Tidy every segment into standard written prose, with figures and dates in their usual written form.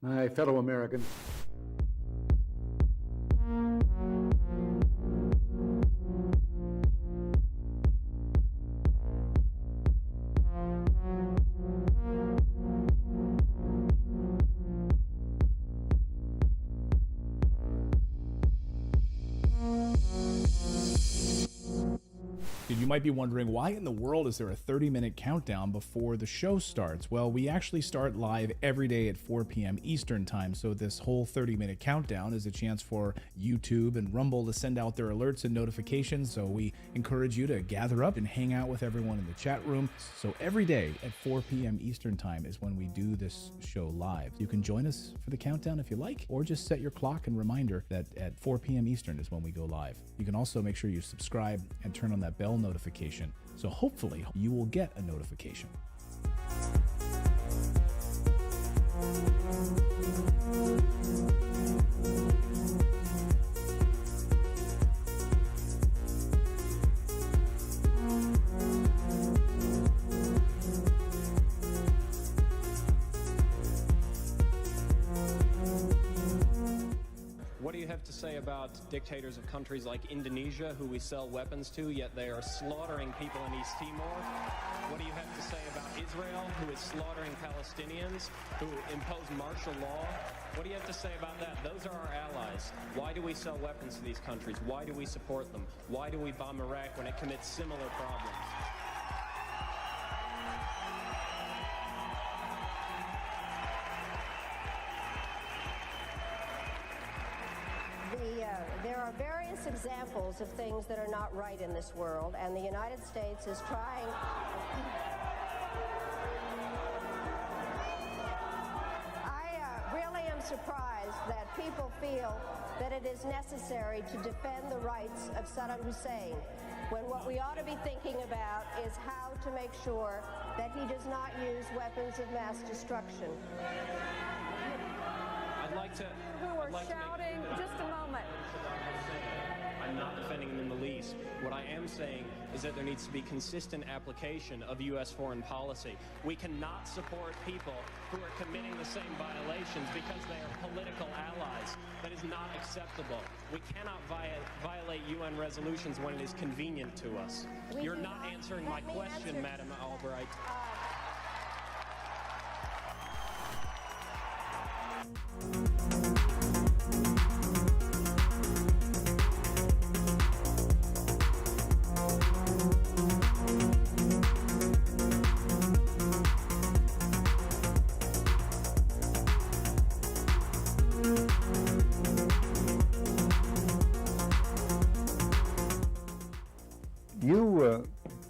My fellow Americans, You might be wondering, why in the world is there a 30-minute countdown before the show starts? Well, we actually start live every day at 4 p.m. Eastern Time, so this whole 30-minute countdown is a chance for YouTube and Rumble to send out their alerts and notifications, so we encourage you to gather up and hang out with everyone in the chat room. So every day at 4 p.m. Eastern Time is when we do this show live. You can join us for the countdown if you like, or just set your clock and reminder that at 4 p.m. Eastern is when we go live. You can also make sure you subscribe and turn on that bell notification, so hopefully you will get a notification. What do you have to say about dictators of countries like Indonesia, who we sell weapons to, yet they are slaughtering people in East Timor? What do you have to say about Israel, who is slaughtering Palestinians, who impose martial law? What do you have to say about that? Those are our allies. Why do we sell weapons to these countries? Why do we support them? Why do we bomb Iraq when it commits similar problems? There are various examples of things that are not right in this world, and the United States is trying. I really am surprised that people feel that it is necessary to defend the rights of Saddam Hussein, when what we ought to be thinking about is how to make sure that he does not use weapons of mass destruction. I'd like to... Who are shouting? Just a moment. I'm not defending them in the least. What I am saying is that there needs to be consistent application of U.S. foreign policy. We cannot support people who are committing the same violations because they are political allies. That is not acceptable. We cannot violate UN resolutions when it is convenient to us. You're not answering my question, Madam Albright.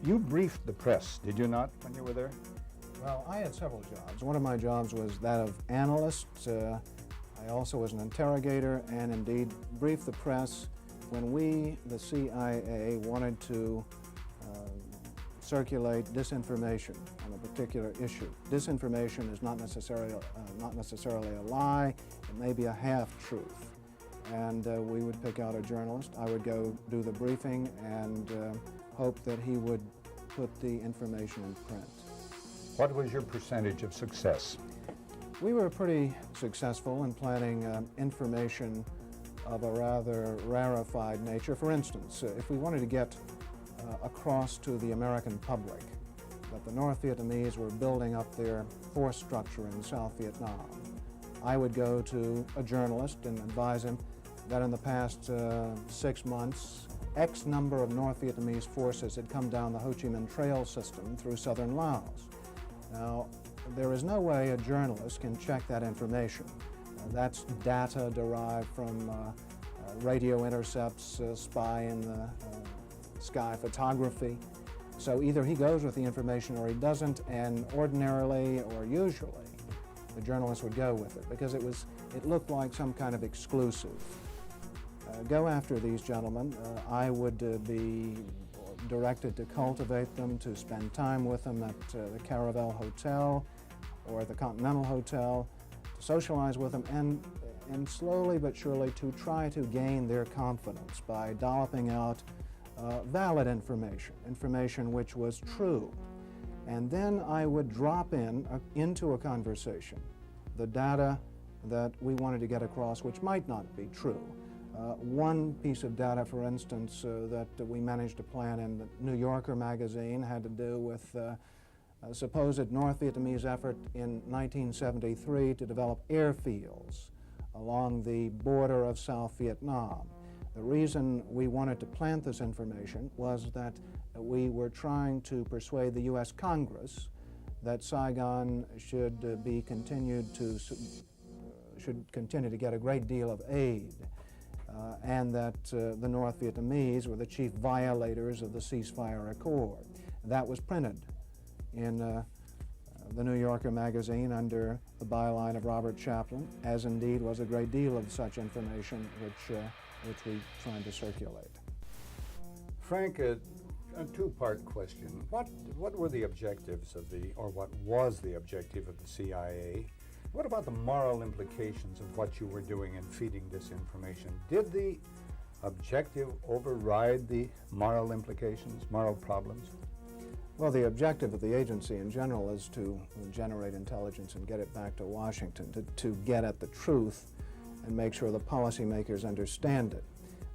You briefed the press, did you not, when you were there? Well, I had several jobs. One of my jobs was that of analyst. I also was an interrogator and indeed briefed the press when we, the CIA, wanted to circulate disinformation on a particular issue. Disinformation is not necessarily a lie. It may be a half-truth. And we would pick out a journalist. I would go do the briefing and hope that he would put the information in print. What was your percentage of success? We were pretty successful in planning information of a rather rarefied nature. For instance, if we wanted to get across to the American public that the North Vietnamese were building up their force structure in South Vietnam, I would go to a journalist and advise him that in the past 6 months, X number of North Vietnamese forces had come down the Ho Chi Minh Trail system through southern Laos. Now, there is no way a journalist can check that information. That's data derived from radio intercepts, spy in the sky photography. So either he goes with the information or he doesn't, and ordinarily or usually the journalist would go with it because it looked like some kind of exclusive. Go after these gentlemen. I would be directed to cultivate them, to spend time with them at the Caravel Hotel or the Continental Hotel, to socialize with them, and slowly but surely to try to gain their confidence by dolloping out valid information which was true. And then I would drop into a conversation the data that we wanted to get across which might not be true. One piece of data, for instance, that we managed to plant in the New Yorker magazine had to do with a supposed North Vietnamese effort in 1973 to develop airfields along the border of South Vietnam. The reason we wanted to plant this information was that we were trying to persuade the U.S. Congress that Saigon should continue to get a great deal of aid, and that the North Vietnamese were the chief violators of the ceasefire accord. That was printed in the New Yorker magazine under the byline of Robert Chaplin, as indeed was a great deal of such information which we tried to circulate. Frank, a two-part question. What were the objectives of or what was the objective of the CIA? What about the moral implications of what you were doing in feeding disinformation? Did the objective override the moral implications, moral problems? Well, the objective of the agency in general is to generate intelligence and get it back to Washington, to get at the truth and make sure the policymakers understand it.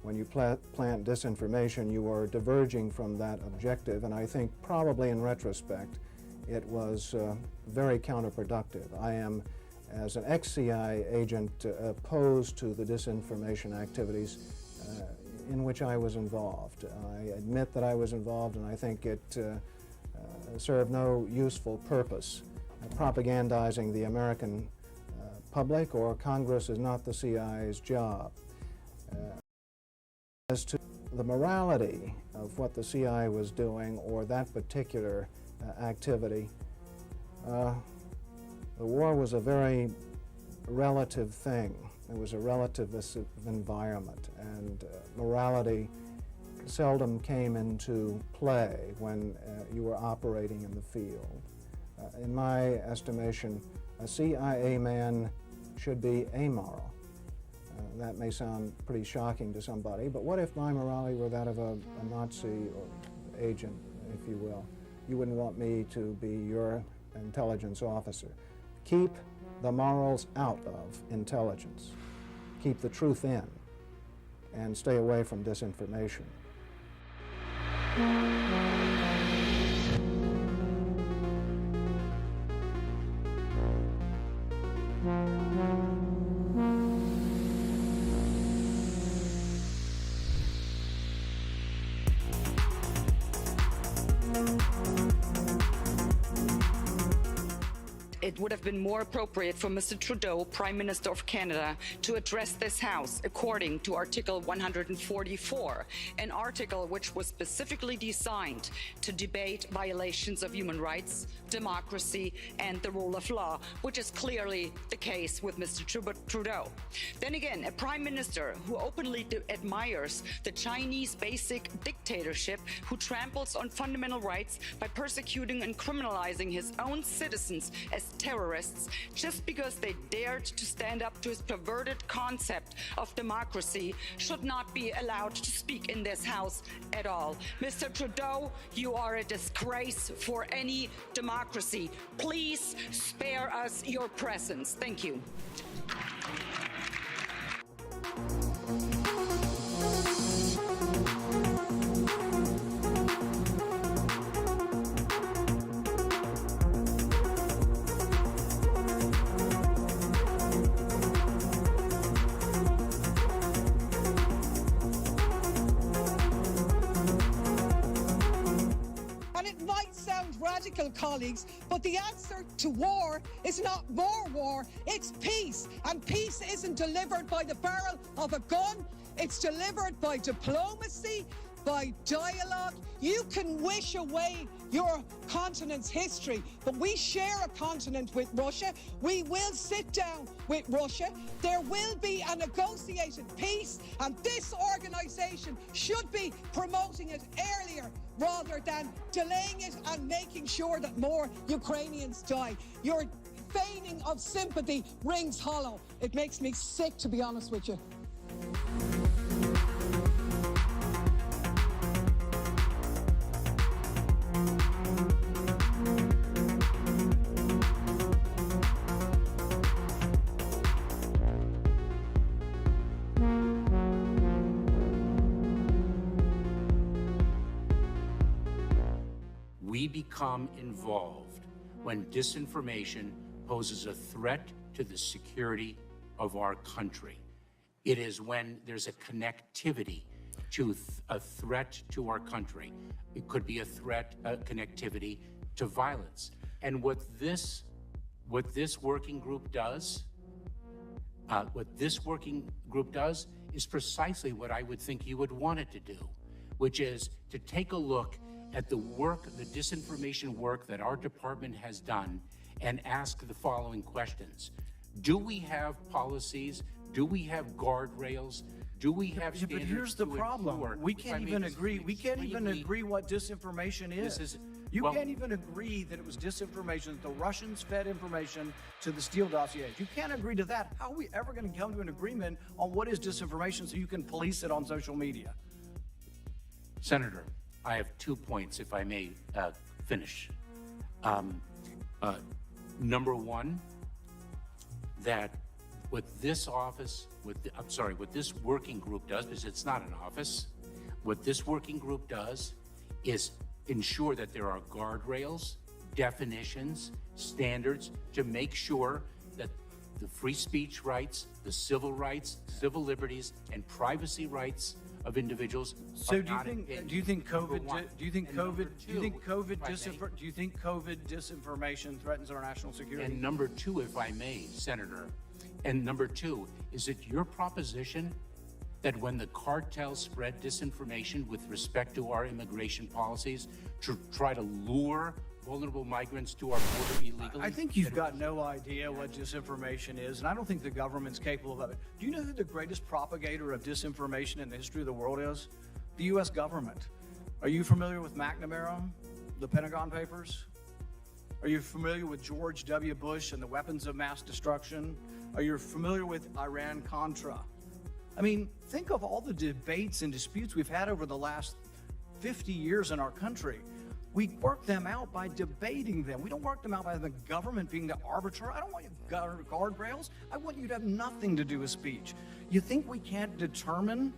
When you plant disinformation, you are diverging from that objective, and I think probably in retrospect it was very counterproductive. I am, as an ex-CIA agent, opposed to the disinformation activities in which I was involved. I admit that I was involved, and I think it served no useful purpose. Propagandizing the American public or Congress is not the CIA's job. As to the morality of what the CIA was doing or that particular activity, the war was a very relative thing. It was a relativist environment, and morality seldom came into play when you were operating in the field. In my estimation, a CIA man should be amoral. That may sound pretty shocking to somebody, but what if my morality were that of a Nazi or agent, if you will? You wouldn't want me to be your intelligence officer. Keep the morals out of intelligence. Keep the truth in, and stay away from disinformation. It would have been more appropriate for Mr. Trudeau, Prime Minister of Canada, to address this House according to Article 144, an article which was specifically designed to debate violations of human rights, democracy, and the rule of law, which is clearly the case with Mr. Trudeau. Then again, a Prime Minister who openly admires the Chinese basic dictatorship, who tramples on fundamental rights by persecuting and criminalizing his own citizens as terrorists just because they dared to stand up to his perverted concept of democracy, should not be allowed to speak in this House at all. Mr. Trudeau, you are a disgrace for any democracy. Please spare us your presence. Thank you. Colleagues, but the answer to war is not more war, it's peace. And peace isn't delivered by the barrel of a gun, it's delivered by diplomacy, by dialogue. You can wish away your continent's history, but we share a continent with Russia. We will sit down with Russia. There will be a negotiated peace, and this organization should be promoting it earlier rather than delaying it and making sure that more Ukrainians die. Your feigning of sympathy rings hollow. It makes me sick, to be honest with you. we become involved when disinformation poses a threat to the security of our country. It is when there's a connectivity to a threat to our country. It could be a threat, a connectivity to violence. And what this working group does, is precisely what I would think you would want it to do, which is to take a look at the work, the disinformation work that our department has done and ask the following questions. Do we have policies? Do we have guardrails? Do we have standards? But here's the problem. We can't even agree. We can't even agree what disinformation is. You can't even agree that it was disinformation, that the Russians fed information to the Steele dossier. If you can't agree to that, how are we ever going to come to an agreement on what is disinformation so you can police it on social media? Senator, I have 2 points, if I may finish. Number one, that what this office, what this working group does, because it's not an office, what this working group does is ensure that there are guardrails, definitions, standards to make sure that the free speech rights, the civil rights, civil liberties, and privacy rights of individuals. So do you think COVID disinformation threatens our national security? And number two, if I may, Senator, and number two, is it your proposition that when the cartels spread disinformation with respect to our immigration policies to try to lure vulnerable migrants to our border illegally? I think you've got no idea what disinformation is, and I don't think the government's capable of it. Do you know who the greatest propagator of disinformation in the history of the world is? The U.S. government. Are you familiar with McNamara, the Pentagon Papers? Are you familiar with George W. Bush and the weapons of mass destruction? Are you familiar with Iran-Contra? I mean, think of all the debates and disputes we've had over the last 50 years in our country. We work them out by debating them. We don't work them out by the government being the arbiter. I don't want you guardrails. I want you to have nothing to do with speech. You think we can't determine,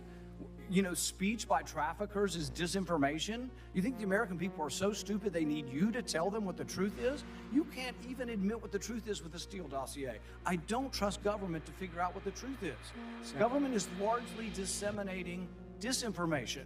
speech by traffickers is disinformation? You think the American people are so stupid they need you to tell them what the truth is? You can't even admit what the truth is with the Steele dossier. I don't trust government to figure out what the truth is. Government is largely disseminating disinformation.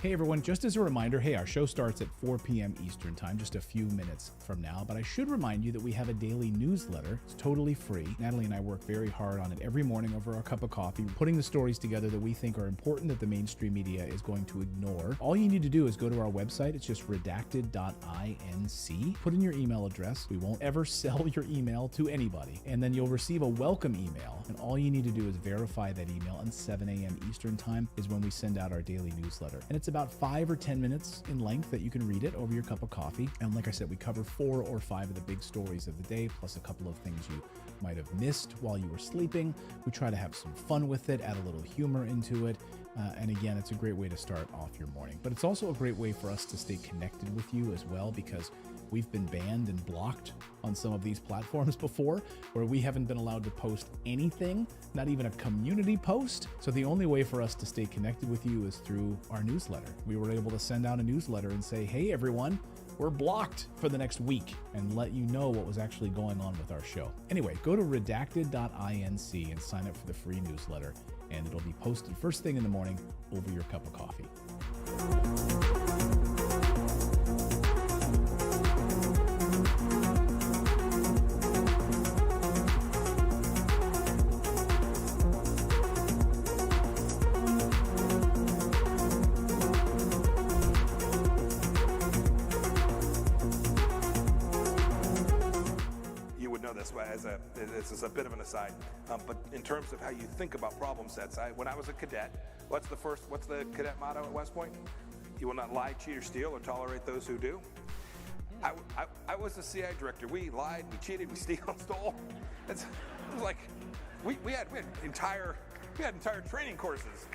Hey everyone, just as a reminder, our show starts at 4 p.m. Eastern Time, just a few minutes from now, but I should remind you that we have a daily newsletter. It's totally free. Natalie and I work very hard on it every morning over our cup of coffee, putting the stories together that we think are important that the mainstream media is going to ignore. All you need to do is go to our website. It's just redacted.inc. Put in your email address. We won't ever sell your email to anybody. And then you'll receive a welcome email. And all you need to do is verify that email, and 7 a.m. Eastern Time is when we send out our daily newsletter. And it's about 5 or 10 minutes in length that you can read it over your cup of coffee. And like I said, we cover 4 or 5 of the big stories of the day, plus a couple of things you might have missed while you were sleeping. We try to have some fun with it, add a little humor into it. And again, it's a great way to start off your morning. But it's also a great way for us to stay connected with you as well, because we've been banned and blocked on some of these platforms before, where we haven't been allowed to post anything, not even a community post. So the only way for us to stay connected with you is through our newsletter. We were able to send out a newsletter and say, hey everyone, we're blocked for the next week, and let you know what was actually going on with our show. Anyway, go to redacted.inc and sign up for the free newsletter, and it'll be posted first thing in the morning over your cup of coffee. This is a bit of an aside, but in terms of how you think about problem sets, when I was a cadet, what's the cadet motto at West Point? You will not lie, cheat, or steal, or tolerate those who do. I was the CI director. We lied, we cheated, we stole. It was like we had entire We had entire training courses.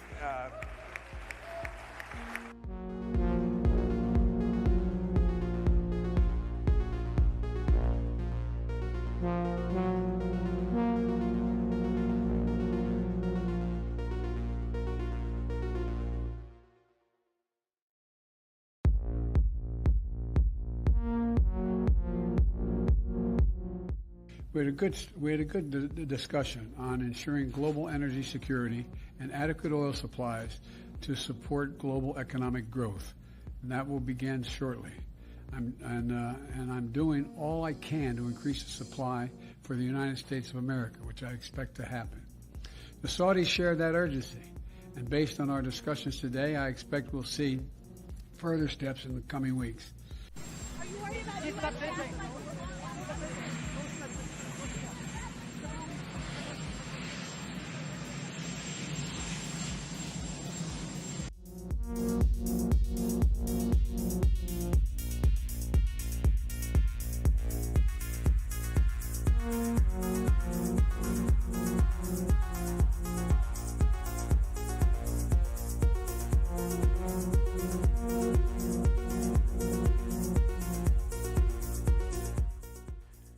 We had a good discussion on ensuring global energy security and adequate oil supplies to support global economic growth, and that will begin shortly. I'm doing all I can to increase the supply for the United States of America, which I expect to happen. The Saudis share that urgency, and based on our discussions today, I expect we'll see further steps in the coming weeks. Are you worried about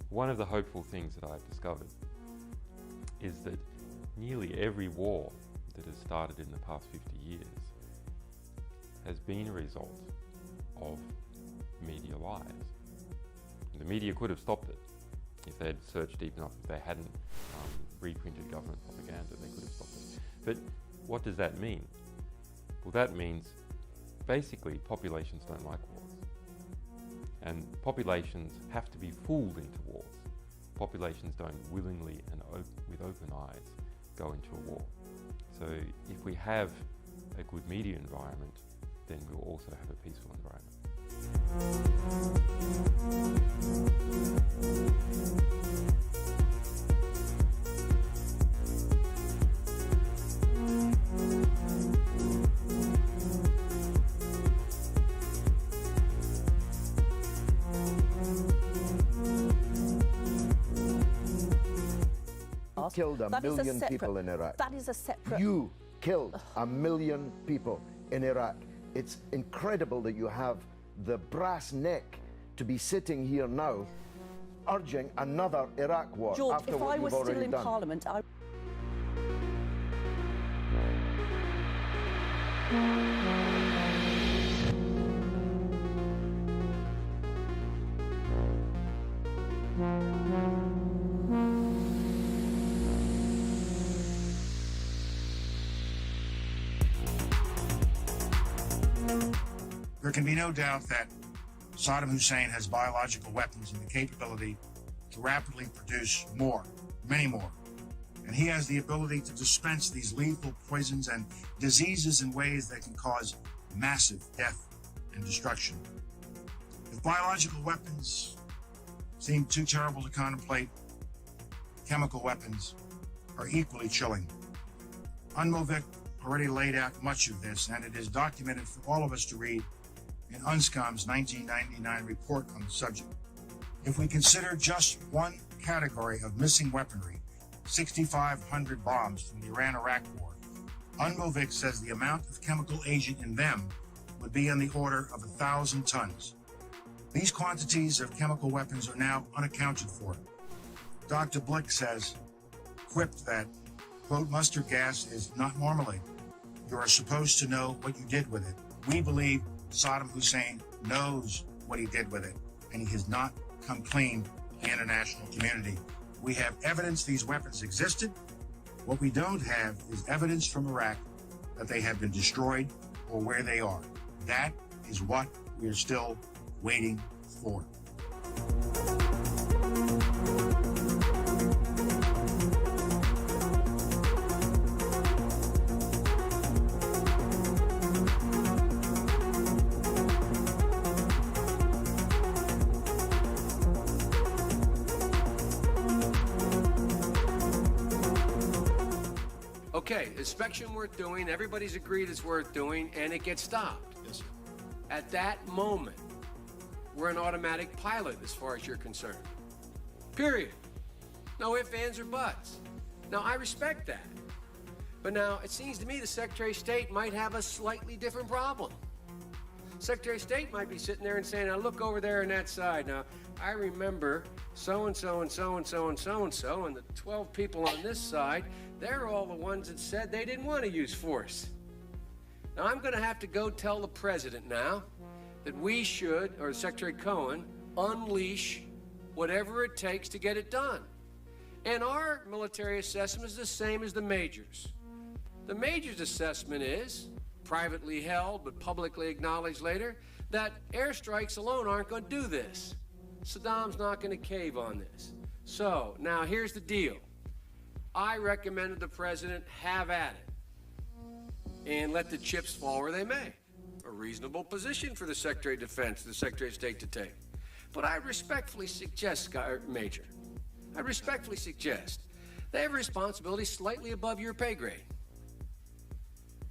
One of the hopeful things that I've discovered is that nearly every war that has started in the past 50 years has been a result of media lies. The media could have stopped it if they had searched deep enough. If they hadn't reprinted government propaganda, they could have stopped it. But what does that mean? Well, that means basically populations don't like wars. And populations have to be fooled into wars. Populations don't willingly and with open eyes go into a war. So if we have a good media environment, then we'll also have a peaceful environment. Killed a million people in Iraq. That is a separate... You killed a million people in Iraq. It's incredible that you have the brass neck to be sitting here now urging another Iraq war. George, after if what I you've was still already in done. Parliament, I... There can be no doubt that Saddam Hussein has biological weapons and the capability to rapidly produce more, many more. And he has the ability to dispense these lethal poisons and diseases in ways that can cause massive death and destruction. If biological weapons seem too terrible to contemplate, chemical weapons are equally chilling. UNMOVIC already laid out much of this, and it is documented for all of us to read in UNSCOM's 1999 report on the subject. If we consider just one category of missing weaponry, 6,500 bombs from the Iran-Iraq war, UNMOVIC says the amount of chemical agent in them would be in the order of 1,000 tons. These quantities of chemical weapons are now unaccounted for. Dr. Blick says, quipped that, quote, mustard gas is not marmalade. You are supposed to know what you did with it. We believe Saddam Hussein knows what he did with it, and he has not come clean with the international community. We have evidence these weapons existed. What we don't have is evidence from Iraq that they have been destroyed or where they are. That is what we are still waiting for. Okay, inspection worth doing, everybody's agreed it's worth doing, and it gets stopped. Yes, sir. At that moment, we're an automatic pilot as far as you're concerned. Period. No ifs, ands, or buts. Now, I respect that. But now, it seems to me the Secretary of State might have a slightly different problem. Secretary of State might be sitting there and saying, now look over there on that side. Now, I remember so-and-so and so-and-so and so-and-so, and the 12 people on this side, they're all the ones that said they didn't want to use force. Now, I'm going to have to go tell the president now that we should, or Secretary Cohen, unleash whatever it takes to get it done. And our military assessment is the same as the major's. The major's assessment is, privately held but publicly acknowledged later, that airstrikes alone aren't going to do this. Saddam's not going to cave on this. So, now here's the deal. I recommended the president have at it and let the chips fall where they may. A reasonable position for the Secretary of Defense, the Secretary of State to take. But I respectfully suggest, Major, I respectfully suggest they have a responsibility slightly above your pay grade.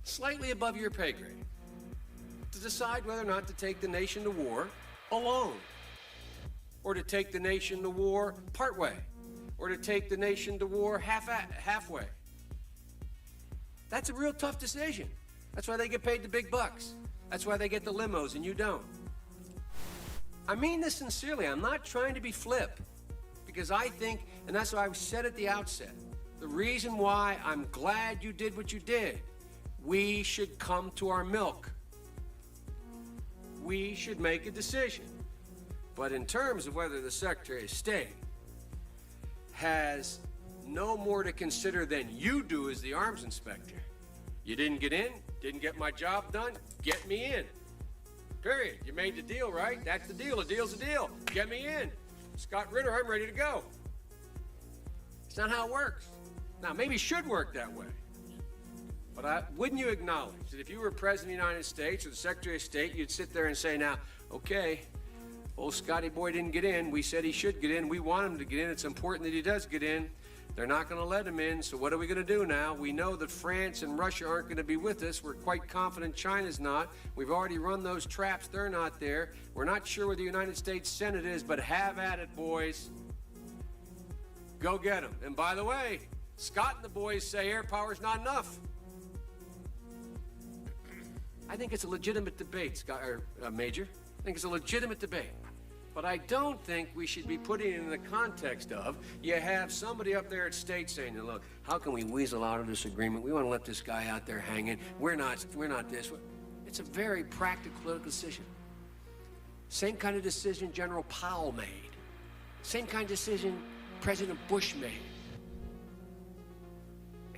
Slightly above your pay grade. To decide whether or not to take the nation to war alone. Or to take the nation to war partway. Or to take the nation to war halfway. That's a real tough decision. That's why they get paid the big bucks. That's why they get the limos and you don't. I mean this sincerely. I'm not trying to be flip. Because I think, and that's why I said at the outset, the reason why I'm glad you did what you did, we should come to our milk. We should make a decision. But in terms of whether the Secretary of State has no more to consider than you do as the arms inspector, you didn't get in, didn't get my job done, get me in. Period. You made the deal, right? That's the deal. A deal's a deal. Get me in. Scott Ritter, I'm ready to go. It's not how it works. Now, maybe it should work that way. But wouldn't you acknowledge that if you were President of the United States or the Secretary of State, you'd sit there and say, now, okay, old Scotty boy didn't get in. We said he should get in. We want him to get in. It's important that he does get in. They're not going to let him in, so what are we going to do now? We know that France and Russia aren't going to be with us. We're quite confident China's not. We've already run those traps. They're not there. We're not sure where the United States Senate is, but have at it, boys. Go get them. And by the way, Scott and the boys say air power's not enough. I think it's a legitimate debate, Major. I think it's a legitimate debate. But I don't think we should be putting it in the context of, you have somebody up there at state saying, look, how can we weasel out of this agreement? We want to let this guy out there hanging. We're not this. It's a very practical political decision. Same kind of decision General Powell made. Same kind of decision President Bush made.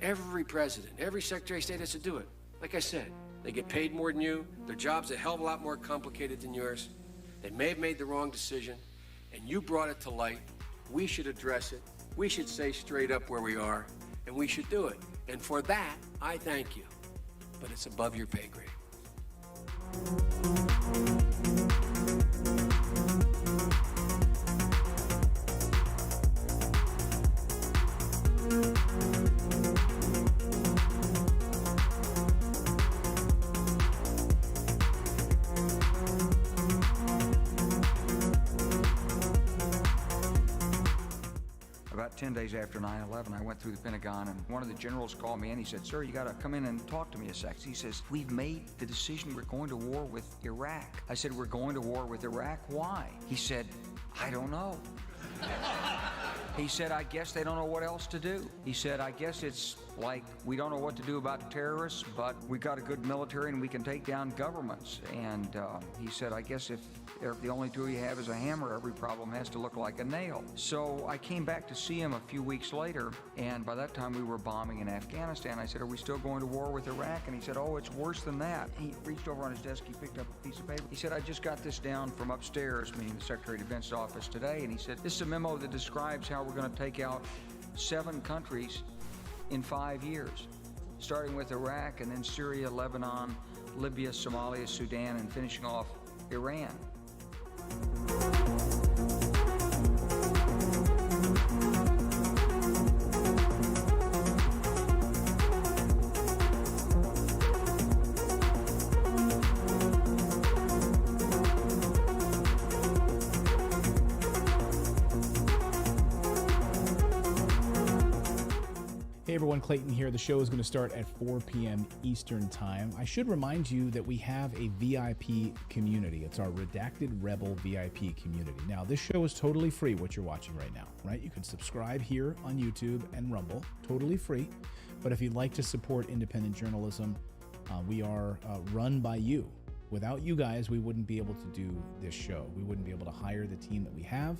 Every president, every Secretary of State has to do it. Like I said, they get paid more than you. Their job's a hell of a lot more complicated than yours. They may have made the wrong decision, and you brought it to light. We should address it. We should say straight up where we are, and we should do it. And for that, I thank you. But it's above your pay grade. About 10 days after 9/11, I went through the Pentagon, and one of the generals called me and he said, sir, you got to come in and talk to me a sec. He says, we've made the decision we're going to war with Iraq. I said, we're going to war with Iraq? Why? He said, I don't know. He said, I guess they don't know what else to do. He said, I guess it's like we don't know what to do about terrorists, but we got a good military and we can take down governments. And he said, I guess if the only tool you have is a hammer, every problem has to look like a nail. So I came back to see him a few weeks later, and by that time we were bombing in Afghanistan. I said, are we still going to war with Iraq? And he said, oh, it's worse than that. He reached over on his desk, he picked up a piece of paper. He said, I just got this down from upstairs, meaning the Secretary of Defense's office today, and he said, this is a memo that describes how we're going to take out 7 countries in 5 years, starting with Iraq and then Syria, Lebanon, Libya, Somalia, Sudan, and finishing off Iran. Hey everyone, Clayton here. The show is going to start at 4 p.m. Eastern Time. I should remind you that we have a VIP community. It's our Redacted Rebel VIP community. Now, this show is totally free, what you're watching right now, right? You can subscribe here on YouTube and Rumble, totally free. But if you'd like to support independent journalism, we are run by you. Without you guys, we wouldn't be able to do this show. We wouldn't be able to hire the team that we have.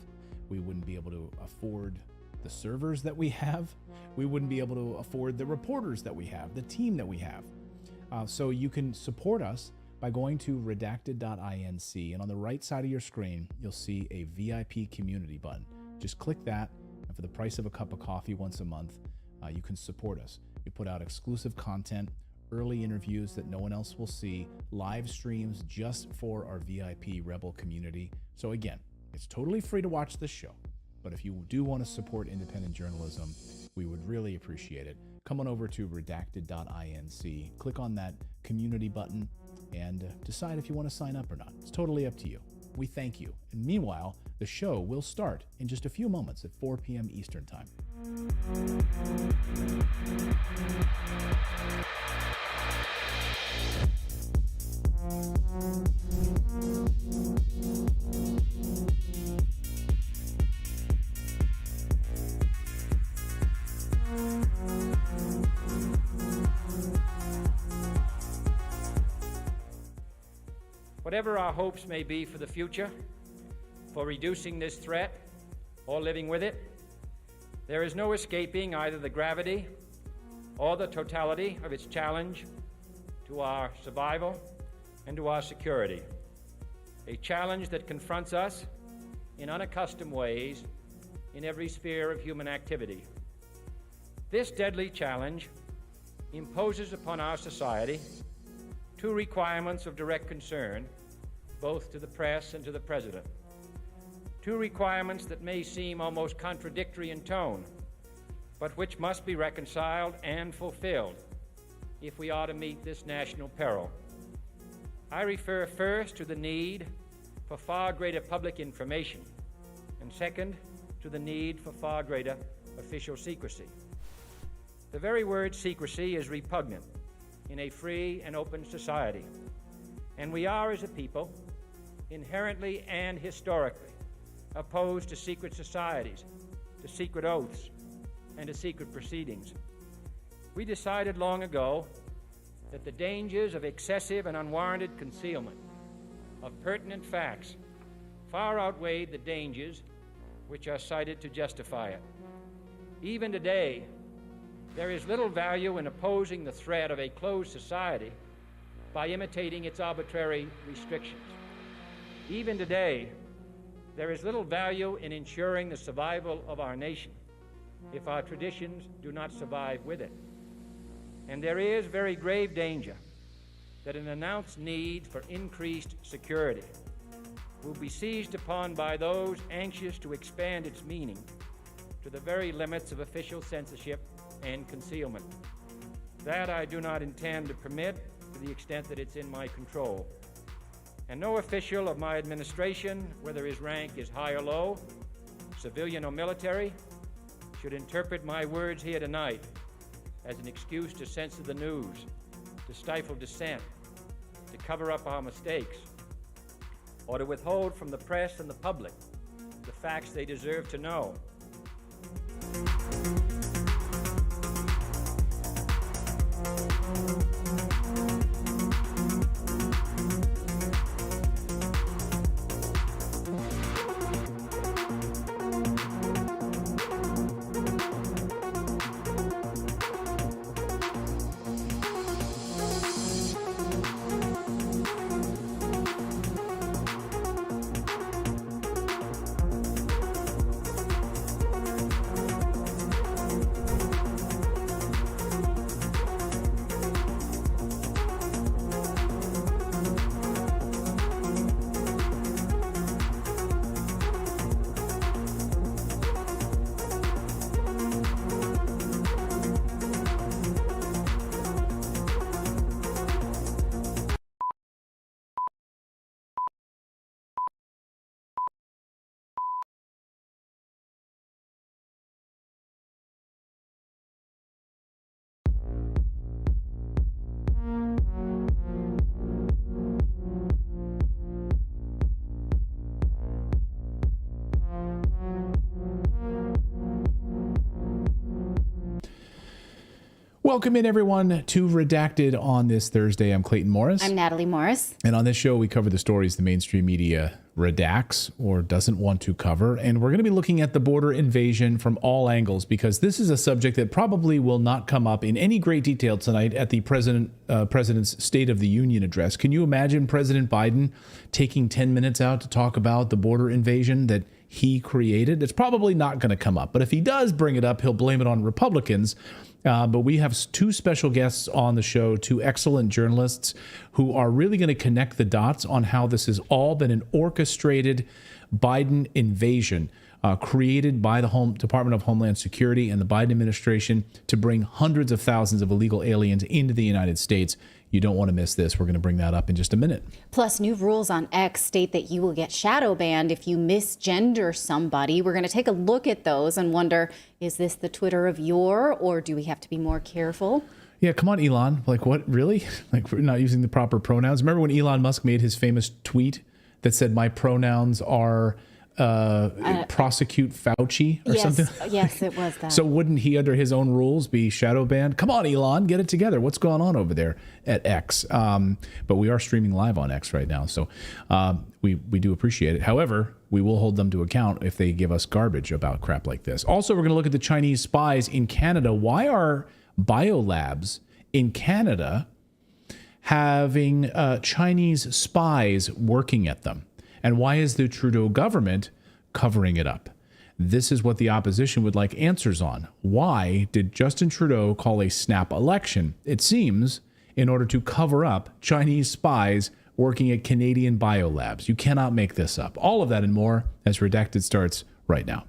We wouldn't be able to afford the servers that we have. We wouldn't be able to afford the reporters that we have, the team that we have. So you can support us by going to redacted.inc, and on the right side of your screen, you'll see a VIP community button. Just click that, and for the price of a cup of coffee once a month, you can support us. We put out exclusive content, early interviews that no one else will see, live streams just for our VIP Rebel community. So again, it's totally free to watch this show. But if you do want to support independent journalism, we would really appreciate it. Come on over to redacted.inc, click on that community button, and decide if you want to sign up or not. It's totally up to you. We thank you. And meanwhile, the show will start in just a few moments at 4 p.m. Eastern Time. Whatever our hopes may be for the future, for reducing this threat or living with it, there is no escaping either the gravity or the totality of its challenge to our survival and to our security. A challenge that confronts us in unaccustomed ways in every sphere of human activity. This deadly challenge imposes upon our society two requirements of direct concern, both to the press and to the President. Two requirements that may seem almost contradictory in tone, but which must be reconciled and fulfilled if we are to meet this national peril. I refer first to the need for far greater public information, and second, to the need for far greater official secrecy. The very word secrecy is repugnant in a free and open society, and we are, as a people, inherently and historically opposed to secret societies, to secret oaths, and to secret proceedings. We decided long ago that the dangers of excessive and unwarranted concealment of pertinent facts far outweighed the dangers which are cited to justify it. Even today, there is little value in opposing the threat of a closed society by imitating its arbitrary restrictions. Even today, there is little value in ensuring the survival of our nation if our traditions do not survive with it. And there is very grave danger that an announced need for increased security will be seized upon by those anxious to expand its meaning to the very limits of official censorship and concealment. That I do not intend to permit to the extent that it's in my control. And no official of my administration, whether his rank is high or low, civilian or military, should interpret my words here tonight as an excuse to censor the news, to stifle dissent, to cover up our mistakes, or to withhold from the press and the public the facts they deserve to know. Welcome in, everyone, to Redacted on this Thursday. I'm Clayton Morris. I'm Natali Morris. And on this show, we cover the stories the mainstream media redacts or doesn't want to cover. And we're going to be looking at the border invasion from all angles, because this is a subject that probably will not come up in any great detail tonight at the president's State of the Union address. Can you imagine President Biden taking 10 minutes out to talk about the border invasion that he created? It's probably not going to come up. But if he does bring it up, he'll blame it on Republicans. But we have two special guests on the show, two excellent journalists who are really going to connect the dots on how this has all been an orchestrated Biden invasion created by the Department of Homeland Security and the Biden administration to bring hundreds of thousands of illegal aliens into the United States. You don't want to miss this. We're going to bring that up in just a minute. Plus, new rules on X state that you will get shadow banned if you misgender somebody. We're going to take a look at those and wonder, is this the Twitter of yore, or do we have to be more careful? Yeah, come on, Elon. Like, what? Really? Like, we're not using the proper pronouns? Remember when Elon Musk made his famous tweet that said, my pronouns are prosecute Fauci or something? Yes, it was that. So wouldn't he, under his own rules, be shadow banned? Come on, Elon, get it together. What's going on over there at X? But we are streaming live on X right now, so we do appreciate it. However, we will hold them to account if they give us garbage about crap like this. Also, we're going to look at the Chinese spies in Canada. Why are biolabs in Canada having Chinese spies working at them? And why is the Trudeau government covering it up? This is what the opposition would like answers on. Why did Justin Trudeau call a snap election? It seems in order to cover up Chinese spies working at Canadian biolabs. You cannot make this up. All of that and more as Redacted starts right now.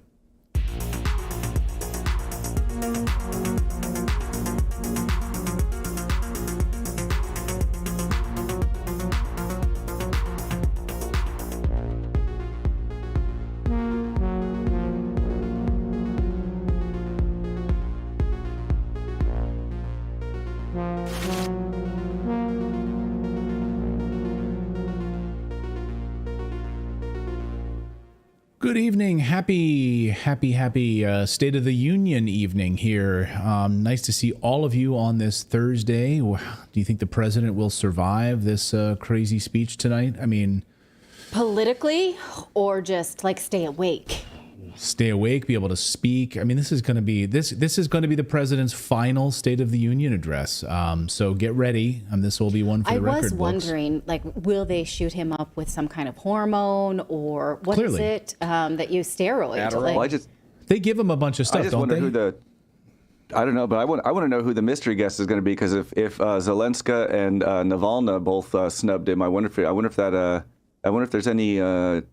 Good evening. Happy State of the Union evening here. Nice to see all of you on this Thursday. Do you think the president will survive this crazy speech tonight? I mean, politically, or just like stay awake? Stay awake, be able to speak. I mean, this is going to be the president's final State of the Union address. So get ready, and this will be one for the record books. I was wondering, like, will they shoot him up with some kind of hormone, or what is it that you steroids? Adderall. They give him a bunch of stuff, don't they? I don't know, but I want to know who the mystery guest is going to be, because if Zelenska and Navalny both snubbed him, I wonder if there's any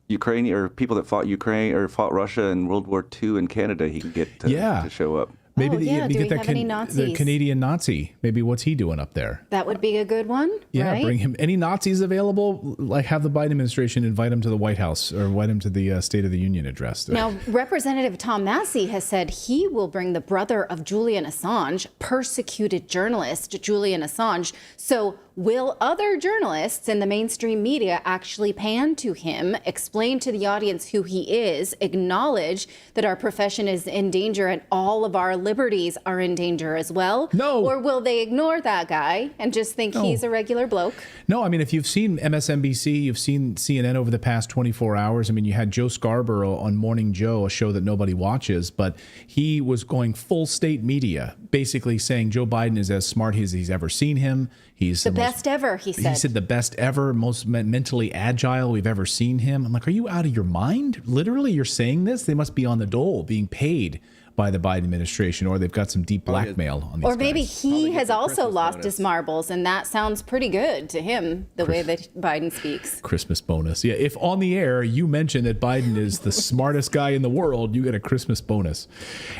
Ukrainian or people that fought Ukraine or fought Russia in World War II in Canada he can get to show up. Maybe do we have any Nazis? The Canadian Nazi. Maybe what's he doing up there? That would be a good one. Yeah, right? Bring him. Any Nazis available? Like, have the Biden administration invite him to the White House or invite him to the State of the Union address. Now, Representative Tom Massey has said he will bring the brother of Julian Assange, persecuted journalist Julian Assange. So will other journalists in the mainstream media actually pan to him, explain to the audience who he is, acknowledge that our profession is in danger and all of our liberties are in danger as well? No. Or will they ignore that guy and just think he's a regular bloke? No, I mean, if you've seen MSNBC, you've seen CNN over the past 24 hours. I mean, you had Joe Scarborough on Morning Joe, a show that nobody watches, but he was going full state media, basically saying Joe Biden is as smart as he's ever seen him. He's the best ever, he said. He said the best ever, most mentally agile we've ever seen him. I'm like, are you out of your mind? Literally, you're saying this? They must be on the dole, being paid by the Biden administration, or they've got some deep blackmail on these Or maybe guys. he has also lost his marbles, and that sounds pretty good to him, the way that Biden speaks. Christmas bonus. Yeah, if on the air you mention that Biden is the smartest guy in the world, you get a Christmas bonus.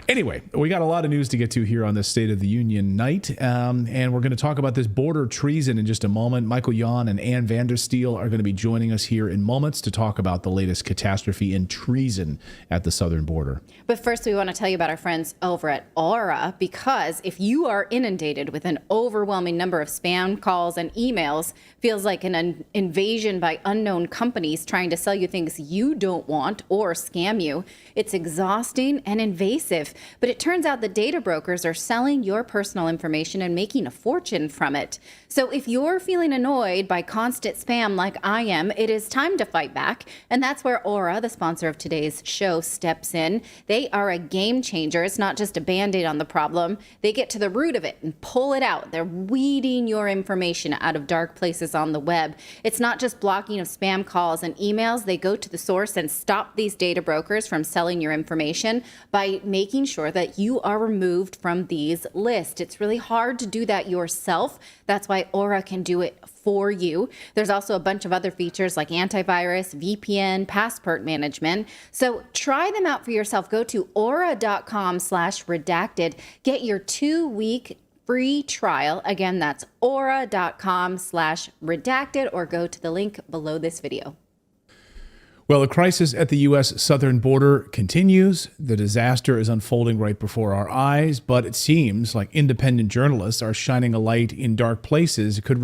Anyway, we got a lot of news to get to here on this State of the Union night, and we're going to talk about this border treason in just a moment. Michael Yon and Ann Vandersteel are going to be joining us here in moments to talk about the latest catastrophe in treason at the southern border. But first, we want to tell you about about our friends over at Aura, because if you are inundated with an overwhelming number of spam calls and emails, feels like an invasion by unknown companies trying to sell you things you don't want or scam you. It's exhausting and invasive, but it turns out the data brokers are selling your personal information and making a fortune from it. So if you're feeling annoyed by constant spam like I am, it is time to fight back. And that's where Aura, the sponsor of today's show, steps in. They are a game changer. It's not just a Band-Aid on the problem. They get to the root of it and pull it out. They're weeding your information out of dark places on the web. It's not just blocking of spam calls and emails. They go to the source and stop these data brokers from selling your information by making sure that you are removed from these lists. It's really hard to do that yourself. That's why Aura can do it for you. There's also a bunch of other features like antivirus, VPN, passport management. So try them out for yourself. Go to aura.com/redacted. Get your 2-week free trial. Again, that's aura.com/redacted, or go to the link below this video. Well, the crisis at the U.S. southern border continues. The disaster is unfolding right before our eyes, but it seems like independent journalists are shining a light in dark places. It could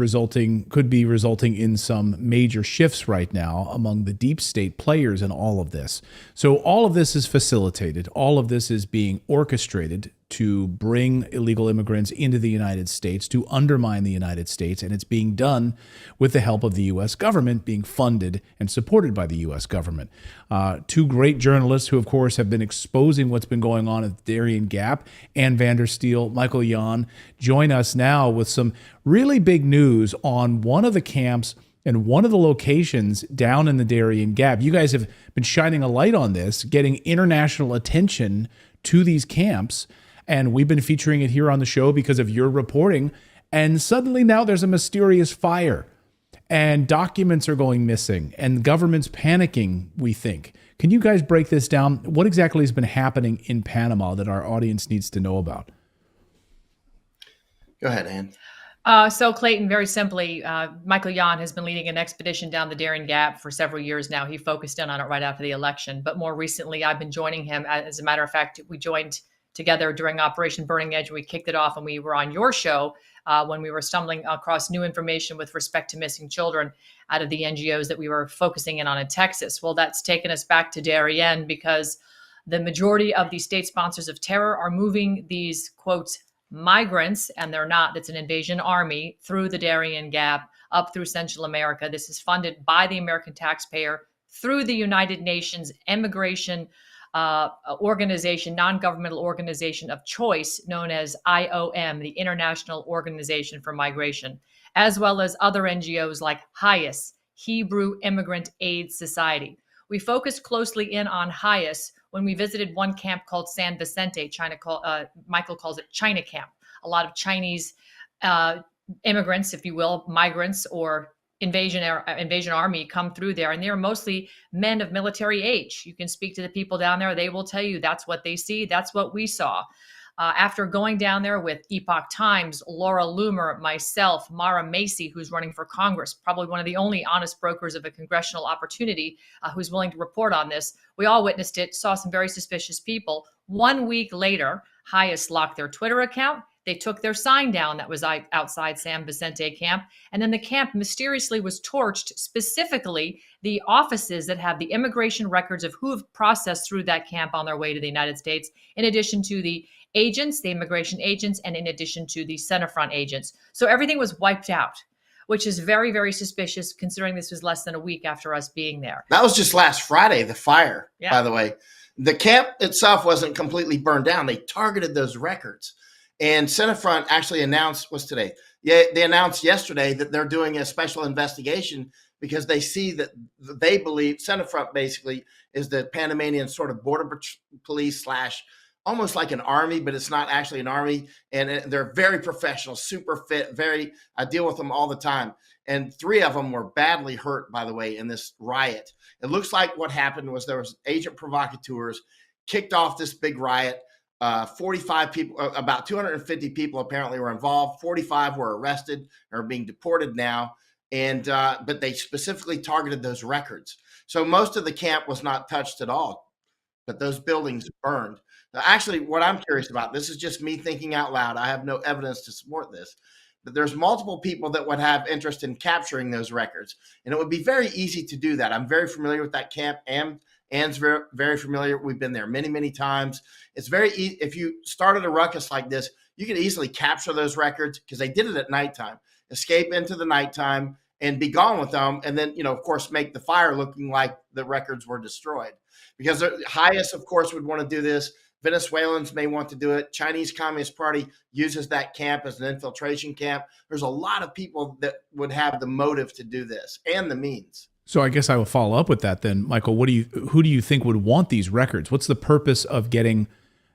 be resulting in some major shifts right now among the deep state players in all of this. So all of this is facilitated. All of this is being orchestrated to bring illegal immigrants into the United States, to undermine the United States, and it's being done with the help of the U.S. government, being funded and supported by the U.S. government. Two great journalists who, of course, have been exposing what's been going on at Darien Gap and Vandersteel, Michael Yan, join us now with some really big news on one of the camps and one of the locations down in the Darien Gap. You guys have been shining a light on this, getting international attention to these camps. And we've been featuring it here on the show because of your reporting. And suddenly now there's a mysterious fire and documents are going missing and the government's panicking, we think. Can you guys break this down? What exactly has been happening in Panama that our audience needs to know about? Go ahead, Ann. So Clayton, very simply, Michael Yan has been leading an expedition down the Darien Gap for several years now. He focused in on it right after the election. But more recently, I've been joining him. As a matter of fact, we joined together during Operation Burning Edge. We kicked it off and we were on your show when we were stumbling across new information with respect to missing children out of the NGOs that we were focusing in on in Texas. Well, that's taken us back to Darien because the majority of the state sponsors of terror are moving these, quote, migrants, and they're not, it's an invasion army, through the Darien Gap, up through Central America. This is funded by the American taxpayer through the United Nations Immigration organization, non-governmental organization of choice known as IOM, the International Organization for Migration, as well as other NGOs like HIAS, Hebrew Immigrant Aid Society. We focused closely in on HIAS when we visited one camp called San Vicente. Michael calls it China Camp. A lot of Chinese immigrants, if you will, migrants or invasion army come through there, and they're mostly men of military age. You can speak to the people down there. They will tell you that's what they see. That's what we saw. After going down there with Epoch Times, Laura Loomer, myself, Mara Macy, who's running for Congress, probably one of the only honest brokers of a congressional opportunity who's willing to report on this. We all witnessed it, saw some very suspicious people. 1 week later, HIAS locked their Twitter account. They took their sign down that was outside San Vicente camp. And then the camp mysteriously was torched, specifically the offices that have the immigration records of who have processed through that camp on their way to the United States, in addition to the agents, the immigration agents, and in addition to the Centerfront agents. So everything was wiped out, which is very, very suspicious considering this was less than a week after us being there. That was just last Friday, the fire, Yeah. by the way. The camp itself wasn't completely burned down. They targeted those records. And Centerfront actually announced, what's today? Yeah, they announced yesterday that they're doing a special investigation because they see that they believe Centerfront basically is the Panamanian sort of border police / almost like an army, but it's not actually an army. And they're very professional, super fit, I deal with them all the time. And 3 of them were badly hurt, by the way, in this riot. It looks like what happened was there was agent provocateurs kicked off this big riot. 45 people, about 250 people apparently were involved. 45 were arrested or are being deported now. And but they specifically targeted those records. So most of the camp was not touched at all, but those buildings burned. Actually, what I'm curious about, this is just me thinking out loud. I have no evidence to support this, but there's multiple people that would have interest in capturing those records. And it would be very easy to do that. I'm very familiar with that camp. Ann's very, very familiar. We've been there many, many times. It's very easy. If you started a ruckus like this, you could easily capture those records because they did it at nighttime, escape into the nighttime and be gone with them. And then, of course, make the fire looking like the records were destroyed. Because the highest, of course, would want to do this. Venezuelans may want to do it. Chinese Communist Party uses that camp as an infiltration camp. There's a lot of people that would have the motive to do this and the means. So I guess I will follow up with that then, Michael. Who do you think would want these records? What's the purpose of getting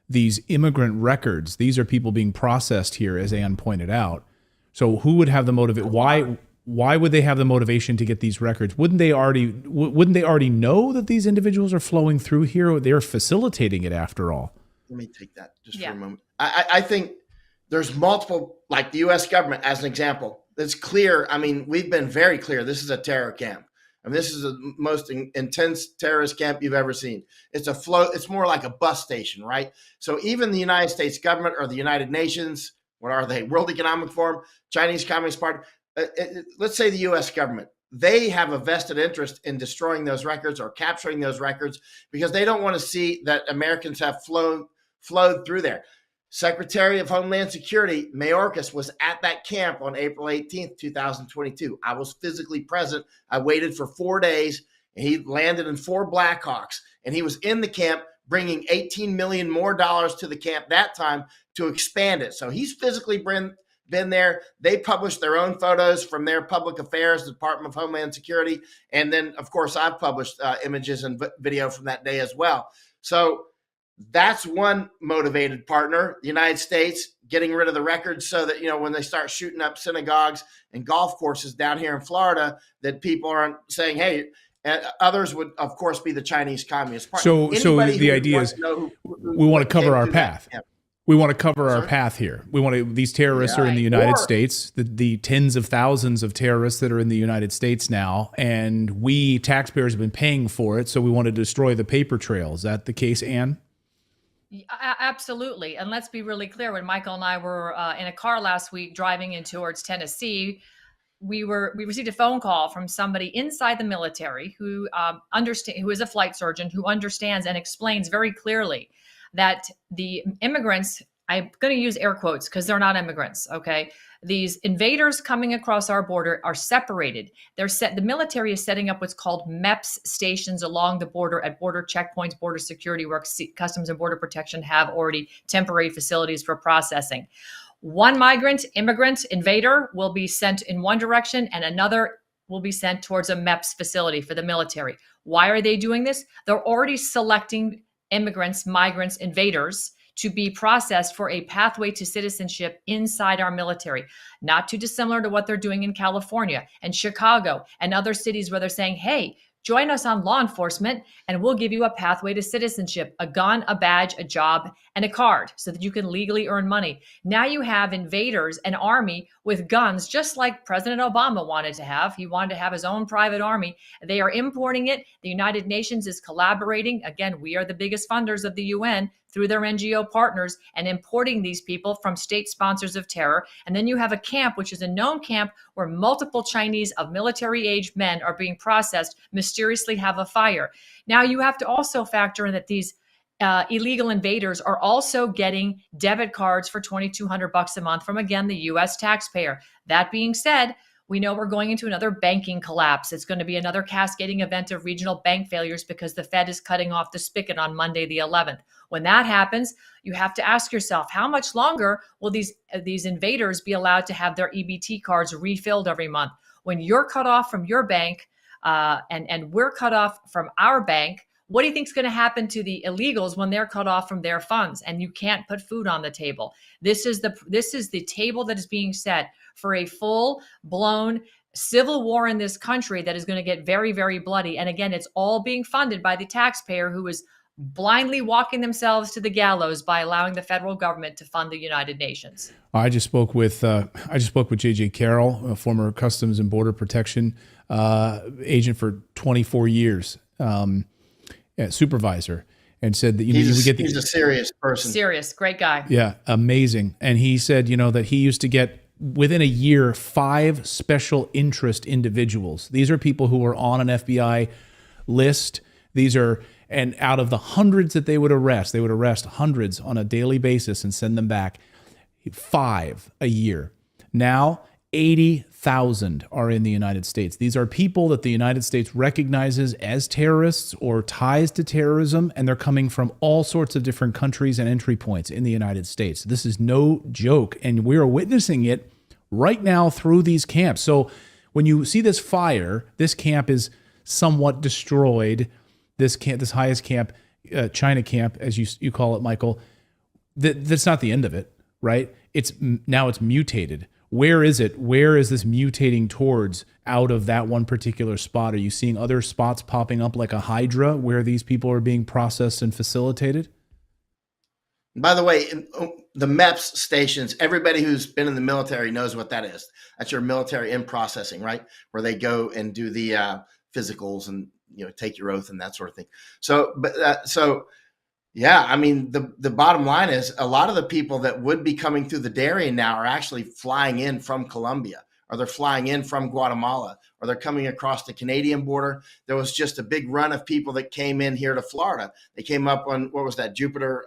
these immigrant records? These are people being processed here, as Ann pointed out. So who would have the motive? Why would they have the motivation to get these records? Wouldn't they already know that these individuals are flowing through here? They're facilitating it after all. Let me take that just for a moment. I think there's multiple, like the U.S. government as an example. It's clear. I mean, we've been very clear. This is a terror camp. I mean, this is the most intense terrorist camp you've ever seen. It's more like a bus station, right? So even the United States government or the United Nations, what are they? World Economic Forum, Chinese Communist Party. Let's say the U.S. government, they have a vested interest in destroying those records or capturing those records because they don't want to see that Americans have flowed through there. Secretary of Homeland Security, Mayorkas, was at that camp on April 18th, 2022. I was physically present. I waited for 4 days, and he landed in 4 Blackhawks, and he was in the camp bringing $18 million more to the camp that time to expand it. So he's physically been there. They published their own photos from their public affairs, the Department of Homeland Security. And then, of course, I've published images and video from that day as well. So that's one motivated partner, the United States, getting rid of the records so that, when they start shooting up synagogues and golf courses down here in Florida, that people aren't saying, hey, others would, of course, be the Chinese Communist Party. So the idea is we want to cover our path. We want to cover our path here. We want to. These terrorists are in the United States. The tens of thousands of terrorists that are in the United States now, and we taxpayers have been paying for it. So we want to destroy the paper trail. Is that the case, Ann? Absolutely. And let's be really clear. When Michael and I were in a car last week driving in towards Tennessee, we received a phone call from somebody inside the military who is a flight surgeon who understands and explains very clearly that the immigrants, I'm going to use air quotes because they're not immigrants, okay? These invaders coming across our border are separated. The military is setting up what's called MEPS stations along the border at border checkpoints, border security, where Customs and Border Protection have already temporary facilities for processing. One immigrant, invader will be sent in one direction and another will be sent towards a MEPS facility for the military. Why are they doing this? They're already selecting immigrants, migrants, invaders to be processed for a pathway to citizenship inside our military, not too dissimilar to what they're doing in California and Chicago and other cities where they're saying, hey, join us on law enforcement and we'll give you a pathway to citizenship, a gun, a badge, a job, and a card so that you can legally earn money. Now you have invaders, an army with guns, just like President Obama wanted to have. He wanted to have his own private army. They are importing it. The United Nations is collaborating. Again, we are the biggest funders of the UN through their NGO partners and importing these people from state sponsors of terror. And then you have a camp, which is a known camp where multiple Chinese of military-aged men are being processed, mysteriously have a fire. Now you have to also factor in that these illegal invaders are also getting debit cards for $2,200 a month from, again, the U.S. taxpayer. That being said, we know we're going into another banking collapse. It's going to be another cascading event of regional bank failures because the Fed is cutting off the spigot on Monday, the 11th. When that happens, you have to ask yourself, how much longer will these invaders be allowed to have their EBT cards refilled every month? When you're cut off from your bank and we're cut off from our bank, what do you think is going to happen to the illegals when they're cut off from their funds and you can't put food on the table? This is the table that is being set for a full-blown civil war in this country that is going to get very, very bloody. And again, it's all being funded by the taxpayer who is blindly walking themselves to the gallows by allowing the federal government to fund the United Nations. I just spoke with J.J. Carroll, a former Customs and Border Protection agent for 24 years. Supervisor. and said that you would get he's a serious person. Serious, great guy. Yeah, amazing. And he said, that he used to get within a year 5 special interest individuals. These are people who are on an FBI list. And out of the hundreds that they would arrest hundreds on a daily basis and send them back. 5 a year. Now, 80,000 are in the United States. These are people that the United States recognizes as terrorists or ties to terrorism, and they're coming from all sorts of different countries and entry points in the United States. This is no joke, and we are witnessing it right now through these camps. So when you see this fire, this camp is somewhat destroyed. This highest camp, China camp, as you call it, Michael, that's not the end of it, right? Now it's mutated. Where is it? Where is this mutating towards out of that one particular spot? Are you seeing other spots popping up like a hydra where these people are being processed and facilitated? By the way, the MEPS stations, everybody who's been in the military knows what that is. That's your military in processing, right? Where they go and do the physicals and take your oath and that sort of thing. So yeah, I mean, the bottom line is a lot of the people that would be coming through the Darien now are actually flying in from Colombia, or they're flying in from Guatemala, or they're coming across the Canadian border. There was just a big run of people that came in here to Florida. They came up on, what was that, Jupiter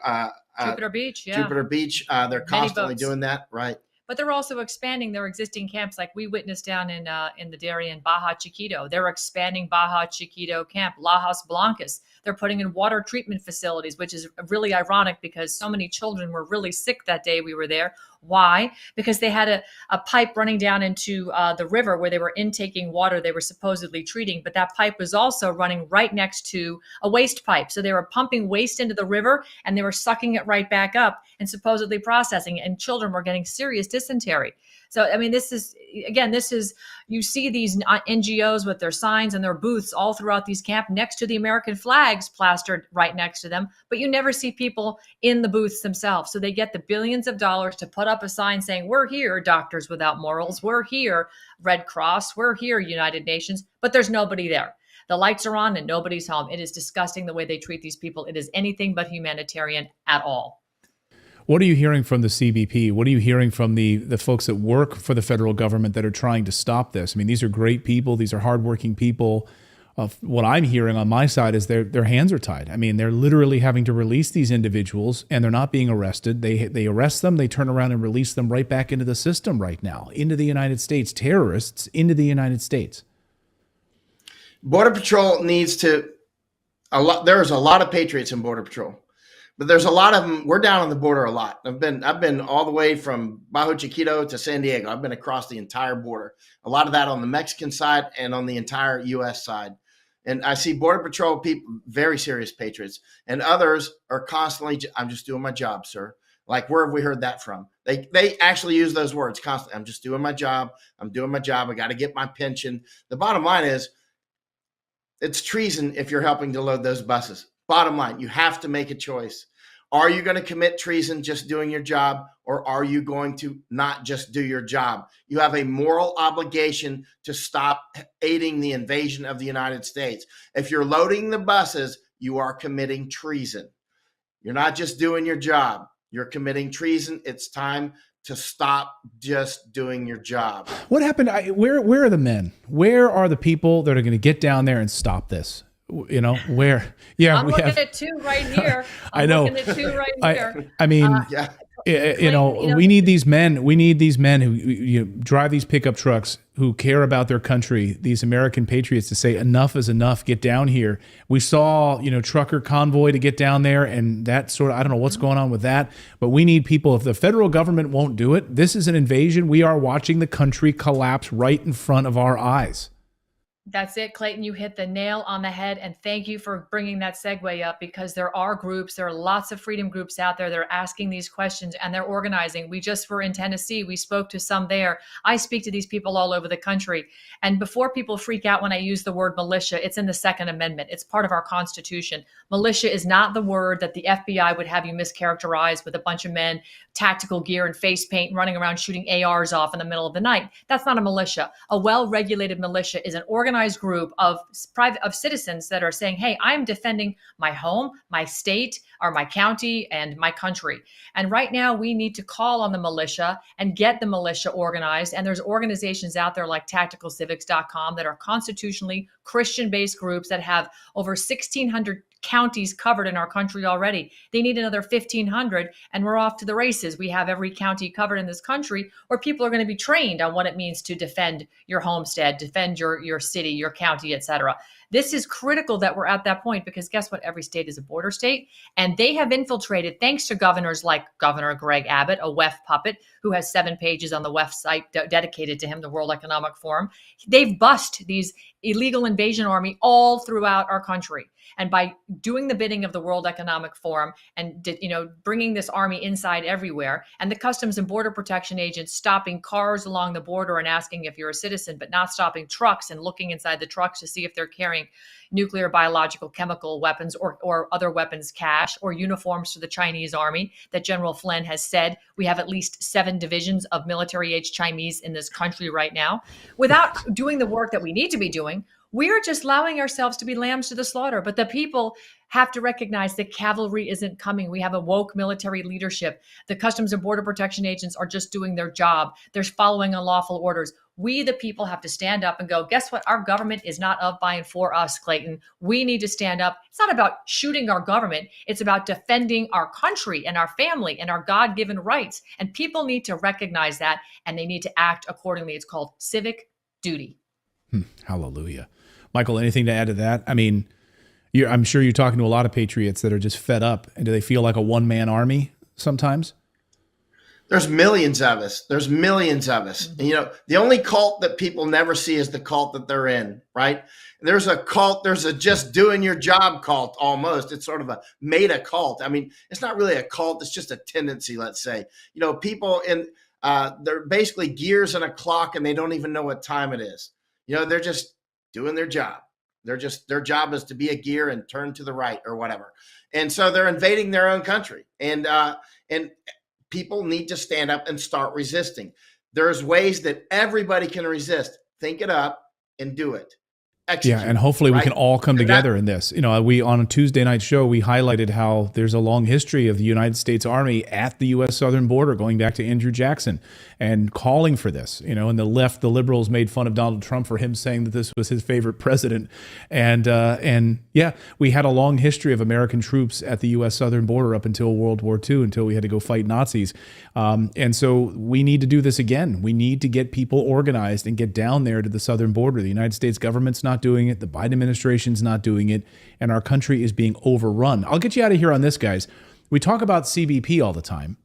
Beach, yeah. Jupiter Beach. They're constantly doing that, right? But they're also expanding their existing camps, like we witnessed down in the Darien, Baja Chiquito. They're expanding Baja Chiquito camp, Lajas Blancas. They're putting in water treatment facilities, which is really ironic because so many children were really sick that day we were there. Why? Because they had a pipe running down into the river where they were intaking water they were supposedly treating, but that pipe was also running right next to a waste pipe. So they were pumping waste into the river and they were sucking it right back up and supposedly processing it, and children were getting serious dysentery. So, I mean, you see these NGOs with their signs and their booths all throughout these camps next to the American flags plastered right next to them, but you never see people in the booths themselves. So they get the billions of dollars to put up a sign saying, we're here, Doctors Without Morals, we're here, Red Cross, we're here, United Nations, but there's nobody there. The lights are on and nobody's home. It is disgusting the way they treat these people. It is anything but humanitarian at all. What are you hearing from the CBP? What are you hearing from the folks that work for the federal government that are trying to stop this? I mean, these are great people. These are hardworking people. What I'm hearing on my side is their hands are tied. I mean, they're literally having to release these individuals, and they're not being arrested. They arrest them, they turn around and release them right back into the system right now, into the United States, terrorists into the United States. Border Patrol needs to, there's a lot of patriots in Border Patrol. But there's a lot of them. We're down on the border a lot. I've been all the way from Baja Chiquito to San Diego. I've been across the entire border. A lot of that on the Mexican side and on the entire U.S. side. And I see Border Patrol people, very serious patriots, and others are constantly, I'm just doing my job, sir. Like, where have we heard that from? They actually use those words constantly. I'm just doing my job. I'm doing my job. I got to get my pension. The bottom line is it's treason if you're helping to load those buses. Bottom line, you have to make a choice. Are you going to commit treason just doing your job, or are you going to not just do your job? You have a moral obligation to stop aiding the invasion of the United States. If you're loading the buses, you are committing treason. You're not just doing your job. You're committing treason. It's time to stop just doing your job. What happened? Where are the men? Where are the people that are going to get down there and stop this? You know, where? Yeah, I'm looking at two right here. I know. Looking at two right here. I mean, we need these men. We need these men who drive these pickup trucks, who care about their country. These American patriots to say enough is enough. Get down here. We saw, trucker convoy to get down there, and that sort of, I don't know what's going on with that, but we need people. If the federal government won't do it, this is an invasion. We are watching the country collapse right in front of our eyes. That's it, Clayton. You hit the nail on the head. And thank you for bringing that segue up, because there are groups, there are lots of freedom groups out there that are asking these questions and they're organizing. We just were in Tennessee. We spoke to some there. I speak to these people all over the country. And before people freak out when I use the word militia, it's in the Second Amendment. It's part of our Constitution. Militia is not the word that the FBI would have you mischaracterize with a bunch of men, tactical gear and face paint, running around shooting ARs off in the middle of the night. That's not a militia. A well-regulated militia is an organization organized group of citizens that are saying, hey, I'm defending my home, my state, or my county, and my country. And right now we need to call on the militia and get the militia organized. And there's organizations out there like tacticalcivics.com that are constitutionally Christian-based groups that have over 1,600 counties covered in our country already. They need another 1,500, and we're off to the races. We have every county covered in this country where people are going to be trained on what it means to defend your homestead, defend your city, your county, etc. This is critical that we're at that point, because guess what? Every state is a border state, and they have infiltrated, thanks to governors like Governor Greg Abbott, a WEF puppet who has 7 pages on the WEF site dedicated to him, the World Economic Forum. They've bust these illegal invasion army all throughout our country. And by doing the bidding of the World Economic Forum and bringing this army inside everywhere, and the Customs and Border Protection agents stopping cars along the border and asking if you're a citizen, but not stopping trucks and looking inside the trucks to see if they're carrying nuclear, biological, chemical weapons or other weapons cache or uniforms to the Chinese army, that General Flynn has said we have at least 7 divisions of military-age Chinese in this country right now. Without doing the work that we need to be doing, we are just allowing ourselves to be lambs to the slaughter. But the people have to recognize that cavalry isn't coming. We have a woke military leadership. The Customs and Border Protection agents are just doing their job. They're following unlawful orders. We, the people, have to stand up and go, guess what? Our government is not of, by, and for us, Clayton. We need to stand up. It's not about shooting our government. It's about defending our country and our family and our God-given rights. And people need to recognize that, and they need to act accordingly. It's called civic duty. Hallelujah. Michael, anything to add to that? I mean, I'm sure you're talking to a lot of patriots that are just fed up. And do they feel like a one-man army sometimes? There's millions of us. There's millions of us. And, the only cult that people never see is the cult that they're in, right? There's a cult. There's a just doing your job cult almost. It's sort of a meta cult. I mean, it's not really a cult. It's just a tendency, let's say. People they're basically gears in a clock, and they don't even know what time it is. They're just doing their job. Their job is to be a gear and turn to the right or whatever. And so they're invading their own country. And people need to stand up and start resisting. There's ways that everybody can resist. Think it up and do it. Execute, yeah, and hopefully we right? can all come together in this. We on a Tuesday night show, we highlighted how there's a long history of the United States Army at the U.S. southern border, going back to Andrew Jackson, and calling for this. And the left, the liberals, made fun of Donald Trump for him saying that this was his favorite president. And yeah, we had a long history of American troops at the U.S. southern border up until World War II, until we had to go fight Nazis. And so we need to do this again. We need to get people organized and get down there to the southern border. The United States government's not doing it. The Biden administration's not doing it. And our country is being overrun. I'll get you out of here on this, guys. We talk about CBP all the time.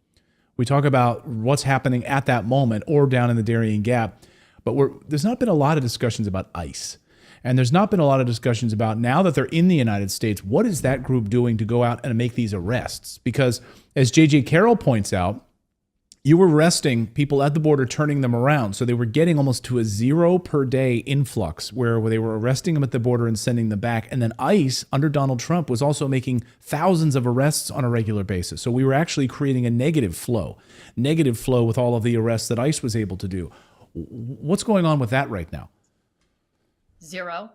We talk about what's happening at that moment or down in the Darien Gap. But there's not been a lot of discussions about ICE. And there's not been a lot of discussions about, now that they're in the United States, what is that group doing to go out and make these arrests? Because as J.J. Carroll points out, you were arresting people at the border, turning them around. So they were getting almost to a 0 per day influx where they were arresting them at the border and sending them back. And then ICE, under Donald Trump, was also making thousands of arrests on a regular basis. So we were actually creating a negative flow with all of the arrests that ICE was able to do. What's going on with that right now? 0.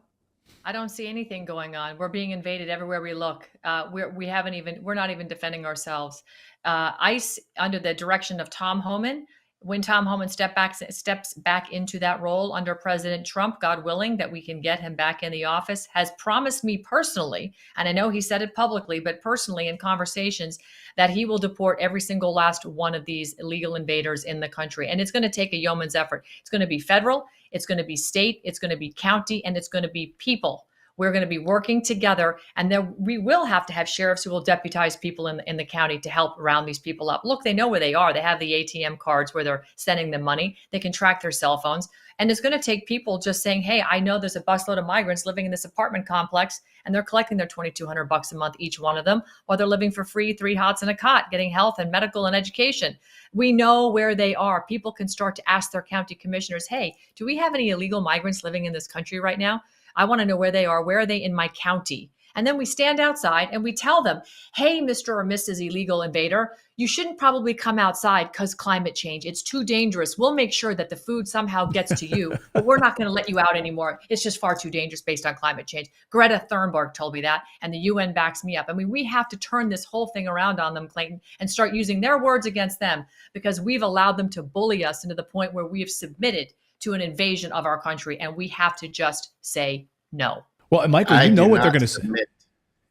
I don't see anything going on. We're being invaded everywhere we look. We're not even defending ourselves. ICE, under the direction of Tom Homan, when Tom Homan steps back into that role under President Trump, God willing that we can get him back in the office, has promised me personally, and I know he said it publicly, but personally in conversations, that he will deport every single last one of these illegal invaders in the country. And it's going to take a yeoman's effort. It's going to be federal, it's going to be state, it's going to be county, and it's going to be people. We're going to be working together, and then we will have to have sheriffs who will deputize people in the county to help round these people up. Look, they know where they are. They have the ATM cards where they're sending them money. They can track their cell phones. And it's going to take people just saying, hey, I know there's a busload of migrants living in this apartment complex, and they're collecting their $2,200 a month, each one of them, while they're living for free, 3 hots and a cot, getting health and medical and education. We know where they are. People can start to ask their county commissioners, hey, do we have any illegal migrants living in this country right now? I want to know where they are. Where are they in my county? And then we stand outside and we tell them, hey, Mr. or Mrs. Illegal Invader, you shouldn't probably come outside because climate change. It's too dangerous. We'll make sure that the food somehow gets to you, but we're not going to let you out anymore. It's just far too dangerous based on climate change. Greta Thunberg told me that, and the UN backs me up. I mean, we have to turn this whole thing around on them, Clayton, and start using their words against them, because we've allowed them to bully us into the point where we have submitted to an invasion of our country, and we have to just say no. Well, and Michael, you know what they're going to say.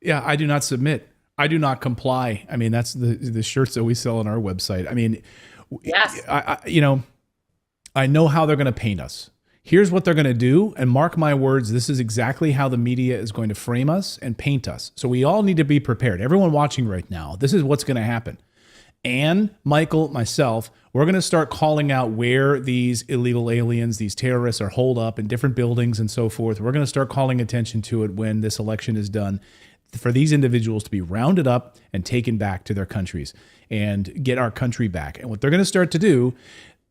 Yeah, I do not submit. I do not comply. I mean, that's the shirts that we sell on our website. I mean, yes. I know how they're going to paint us. Here's what they're going to do. And mark my words, this is exactly how the media is going to frame us and paint us. So we all need to be prepared. Everyone watching right now, this is what's going to happen. And Michael, myself, we're going to start calling out where these illegal aliens, these terrorists are holed up in different buildings and so forth. We're going to start calling attention to it when this election is done, for these individuals to be rounded up and taken back to their countries and get our country back. And what they're going to start to do,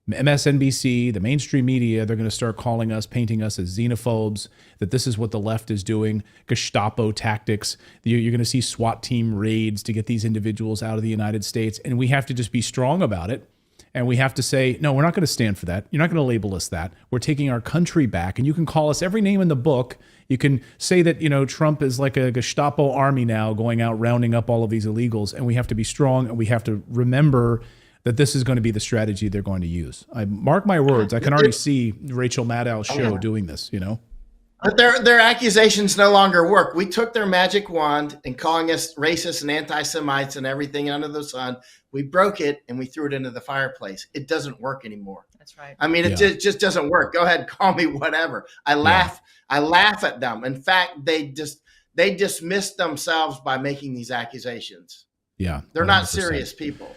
MSNBC, the mainstream media, they're going to start calling us, painting us as xenophobes, that this is what the left is doing, Gestapo tactics. You're going to see SWAT team raids to get these individuals out of the United States. And we have to just be strong about it. And we have to say, no, we're not going to stand for that. You're not going to label us that. We're taking our country back. And you can call us every name in the book. You can say that, Trump is like a Gestapo army now going out rounding up all of these illegals. And we have to be strong, and we have to remember that this is going to be the strategy they're going to use. I mark my words. I can already see Rachel Maddow's show doing this, But their accusations no longer work. We took their magic wand and calling us racist and anti-Semites and everything under the sun. We broke it and we threw it into the fireplace. It doesn't work anymore. That's right. I mean, it just doesn't work. Go ahead, call me whatever. I laugh at them. In fact, they dismiss themselves by making these accusations. Yeah. They're 100%. Not serious people.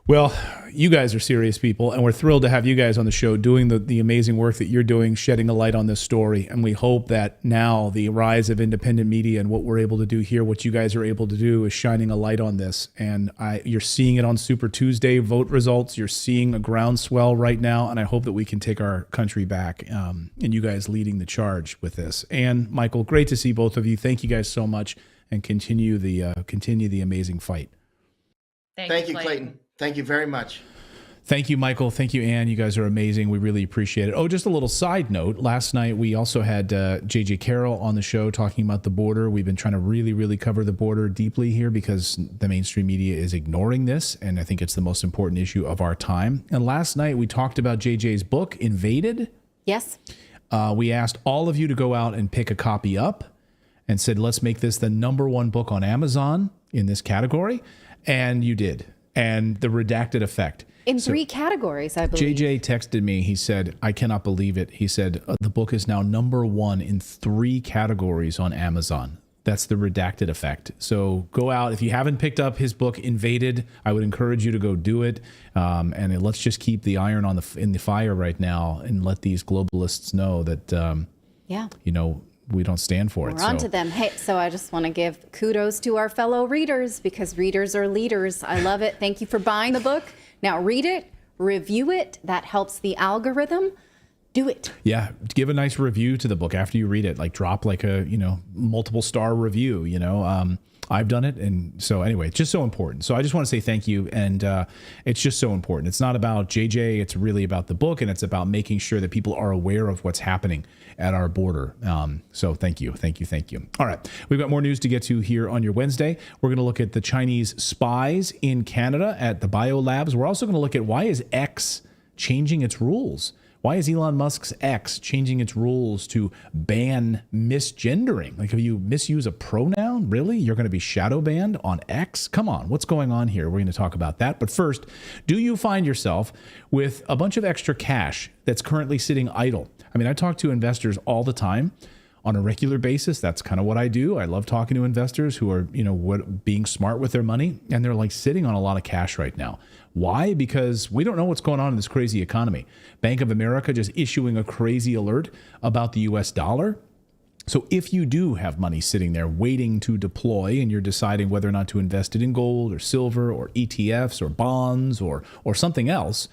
Well, you guys are serious people, and we're thrilled to have you guys on the show doing the amazing work that you're doing, shedding a light on this story. And we hope that now the rise of independent media and what we're able to do here, what you guys are able to do, is shining a light on this. And you're seeing it on Super Tuesday vote results. You're seeing a groundswell right now, and I hope that we can take our country back, and you guys leading the charge with this. And Michael, great to see both of you. Thank you guys so much, and continue the amazing fight. Thank you, Clayton. Thank you very much. Thank you, Michael. Thank you, Ann. You guys are amazing. We really appreciate it. Oh, just a little side note. Last night, we also had J.J. Carroll on the show talking about the border. We've been trying to really, really cover the border deeply here because the mainstream media is ignoring this, and I think it's the most important issue of our time. And last night, we talked about J.J.'s book, Invaded. Yes. We asked all of you to go out and pick a copy up and said, let's make this the #1 book on Amazon in this category. And you did. And the Redacted Effect. In 3 categories, I believe. JJ texted me. He said, I cannot believe it. He said, the book is now #1 in 3 categories on Amazon. That's the Redacted Effect. So go out. If you haven't picked up his book, Invaded, I would encourage you to go do it. And let's just keep the iron in the fire right now and let these globalists know that, we don't stand for it. We're on to them. Hey, so I just want to give kudos to our fellow readers, because readers are leaders. I love it. Thank you for buying the book. Now read it, review it. That helps the algorithm. Do it. Yeah. Give a nice review to the book after you read it. Like drop like a, multiple star review, I've done it. And so anyway, it's just so important. So I just want to say thank you. And it's just so important. It's not about JJ. It's really about the book. And it's about making sure that people are aware of what's happening at our border. So thank you. Thank you. Thank you. All right. We've got more news to get to here on your Wednesday. We're going to look at the Chinese spies in Canada at the biolabs. We're also going to look at why is X changing its rules? Why is Elon Musk's X changing its rules to ban misgendering? Like if you misuse a pronoun, really? You're going to be shadow banned on X? Come on, what's going on here? We're going to talk about that. But first, do you find yourself with a bunch of extra cash that's currently sitting idle? I mean, I talk to investors all the time on a regular basis. That's kind of what I do. I love talking to investors who are, being smart with their money, and they're like sitting on a lot of cash right now. Why? Because we don't know what's going on in this crazy economy. Bank of America just issuing a crazy alert about the US dollar. So if you do have money sitting there waiting to deploy and you're deciding whether or not to invest it in gold or silver or ETFs or bonds or something else,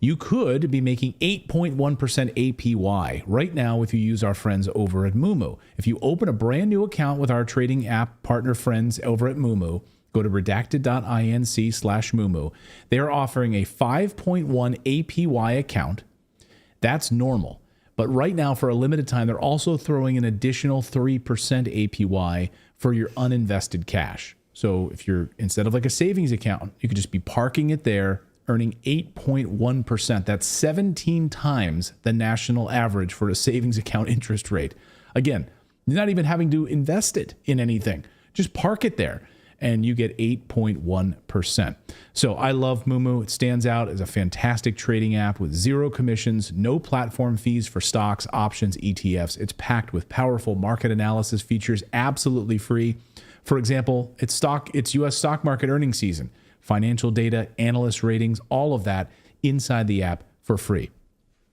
you could be making 8.1% APY right now if you use our friends over at Moomoo. If you open a brand new account with our trading app partner friends over at Moomoo, go to redacted.inc/Moomoo. They're offering a 5.1 APY account. That's normal. But right now, for a limited time, they're also throwing an additional 3% APY for your uninvested cash. So if you're, instead of like a savings account, you could just be parking it there, earning 8.1%. That's 17 times the national average for a savings account interest rate. Again, you're not even having to invest it in anything. Just park it there, and you get 8.1%. So I love Moomoo. It stands out as a fantastic trading app with zero commissions, no platform fees for stocks, options, ETFs. It's packed with powerful market analysis features, absolutely free. For example, it's U.S. stock market earnings season, financial data, analyst ratings, all of that inside the app for free.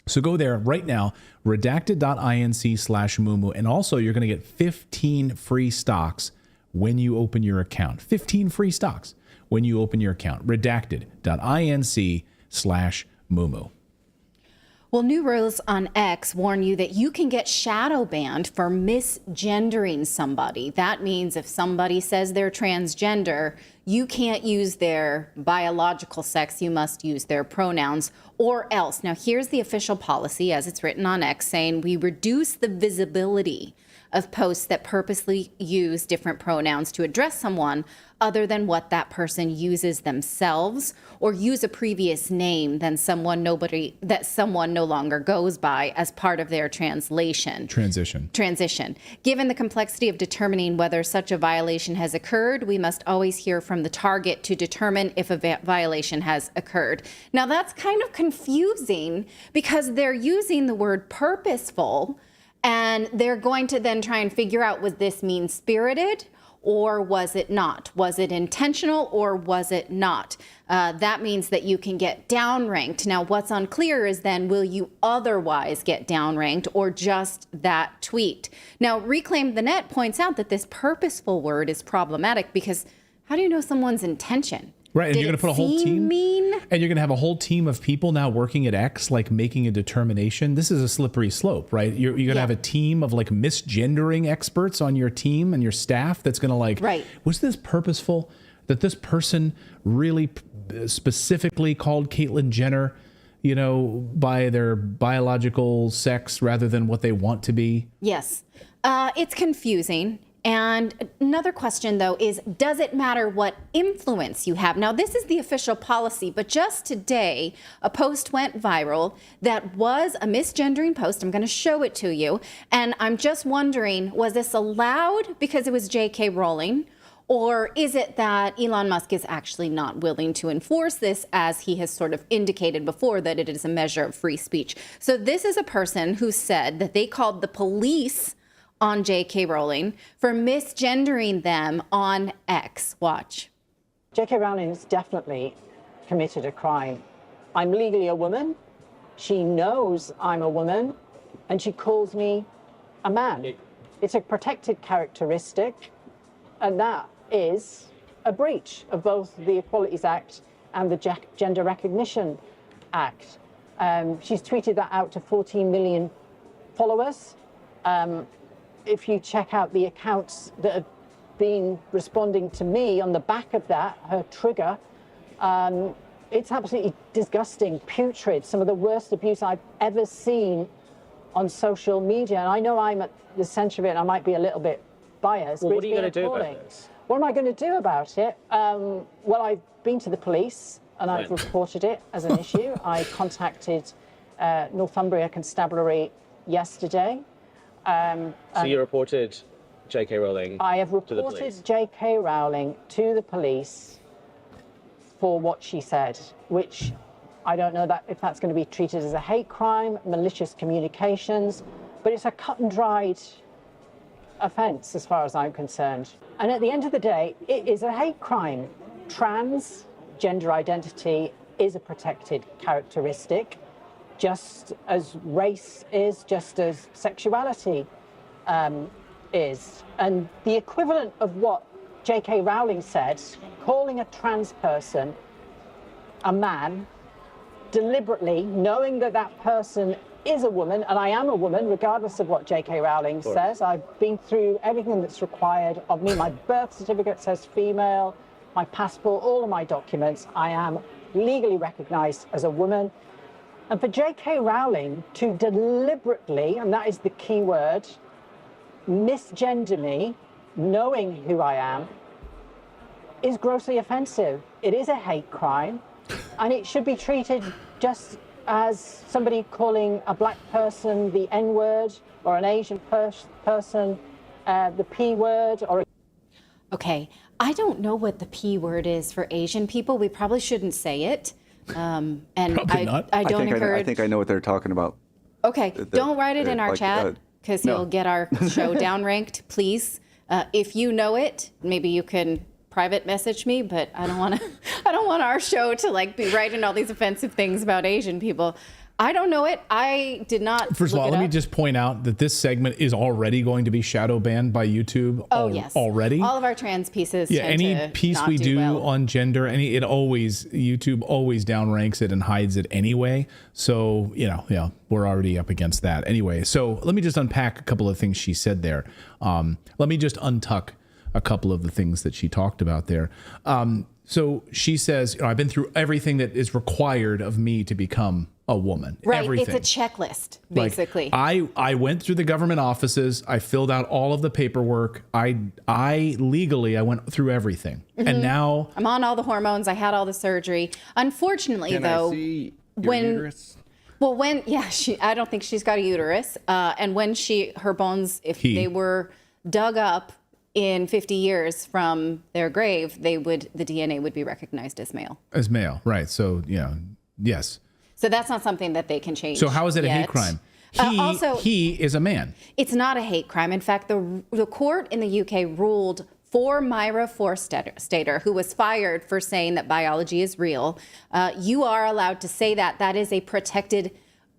So go there right now, redacted.inc/Moomoo, and also you're going to get 15 free stocks when you open your account. 15 free stocks when you open your account. Redacted.inc/Moomoo. Well, new rules on X warn you that you can get shadow banned for misgendering somebody. That means if somebody says they're transgender, you can't use their biological sex. You must use their pronouns or else. Now, here's the official policy as it's written on X, saying we reduce the visibility of posts that purposely use different pronouns to address someone other than what that person uses themselves, or use a previous name than someone no longer goes by as part of their transition. Given the complexity of determining whether such a violation has occurred, we must always hear from the target to determine if a violation has occurred. Now that's kind of confusing because they're using the word purposeful, and they're going to then try and figure out, was this mean-spirited or was it not? Was it intentional or was it not? That means that you can get downranked. Now, what's unclear is then, will you otherwise get downranked or just that tweet? Now, Reclaim the Net points out that this purposeful word is problematic because how do you know someone's intention? Right, and you're going to put a whole team, mean? And you're going to have a whole team of people now working at X, like making a determination. This is a slippery slope, right? You're going to have a team of like misgendering experts on your team and your staff that's going to like, was this purposeful? That this person really specifically called Caitlyn Jenner, you know, by their biological sex rather than what they want to be? Yes, it's confusing. And another question, though, is does it matter what influence you have? Now, this is the official policy, but just today, a post went viral that was a misgendering post. I'm going to show it to you. And I'm just wondering, was this allowed because it was J.K. Rowling? Or is it that Elon Musk is actually not willing to enforce this, as he has sort of indicated before that it is a measure of free speech? So this is a person who said that they called the police on J.K. Rowling for misgendering them on X. Watch. J.K. Rowling has definitely committed a crime. I'm legally a woman. She knows I'm a woman, and she calls me a man. It's a protected characteristic, and that is a breach of both the Equalities Act and the Gender Recognition Act. She's tweeted that out to 14 million followers. If you check out the accounts that have been responding to me on the back of that, her trigger, it's absolutely disgusting, putrid, some of the worst abuse I've ever seen on social media. And I know I'm at the centre of it, and I might be a little bit biased. Well, what are you going to do about this? What am I going to do about it? Well, I've been to the police and I've reported it as an issue. I contacted Northumbria Constabulary yesterday. So you reported J.K. Rowling I have to the police? reported J.K. Rowling to the police for what she said, which I don't know if that's going to be treated as a hate crime, malicious communications, but it's a cut and dried offence as far as I'm concerned. And at the end of the day, it is a hate crime. Trans gender identity is a protected characteristic, just as race is, just as sexuality is. And the equivalent of what J.K. Rowling said, calling a trans person a man, deliberately, knowing that that person is a woman, and I am a woman, regardless of what J.K. Rowling says. I've been through everything that's required of me. My birth certificate says female, my passport, all of my documents. I am legally recognized as a woman. And for J.K. Rowling to deliberately, and that is the key word, misgender me, knowing who I am, is grossly offensive. It is a hate crime, and it should be treated just as somebody calling a black person the N-word, or an Asian person the P-word, or... Okay, I don't know what the P word is for Asian people. We probably shouldn't say it. And Probably not. I don't encourage... I think I know what they're talking about. Okay, don't write it in our chat, because no. you'll get our show dowranked, please. If you know it, maybe you can private message me, but I don't want our show to like be writing all these offensive things about Asian people. I don't know it. I did not. First of all, let me just point out that this segment is already going to be shadow banned by YouTube. Yes, already. All of our trans pieces. Yeah, tend any to piece not we do well. on gender, YouTube always downranks it and hides it anyway. So we're already up against that anyway. So let me just unpack a couple of things she said there. Let me just untuck a couple of the things that she talked about there. So she says, I've been through everything that is required of me to become a woman. Right, Everything. it's a checklist, basically. I went through the government offices. I filled out all of the paperwork. I legally went through everything. And now I'm on all the hormones. I had all the surgery. Unfortunately, though, I see your uterus? Well, I don't think she's got a uterus. And when her bones, if they were dug up in 50 years from their grave, the DNA would be recognized as male. As male, right? So yes. So that's not something that they can change. So how is it a hate crime? He is a man. It's not a hate crime. In fact, the court in the UK ruled for Myra Forstater, who was fired for saying that biology is real. You are allowed to say that. That is a protected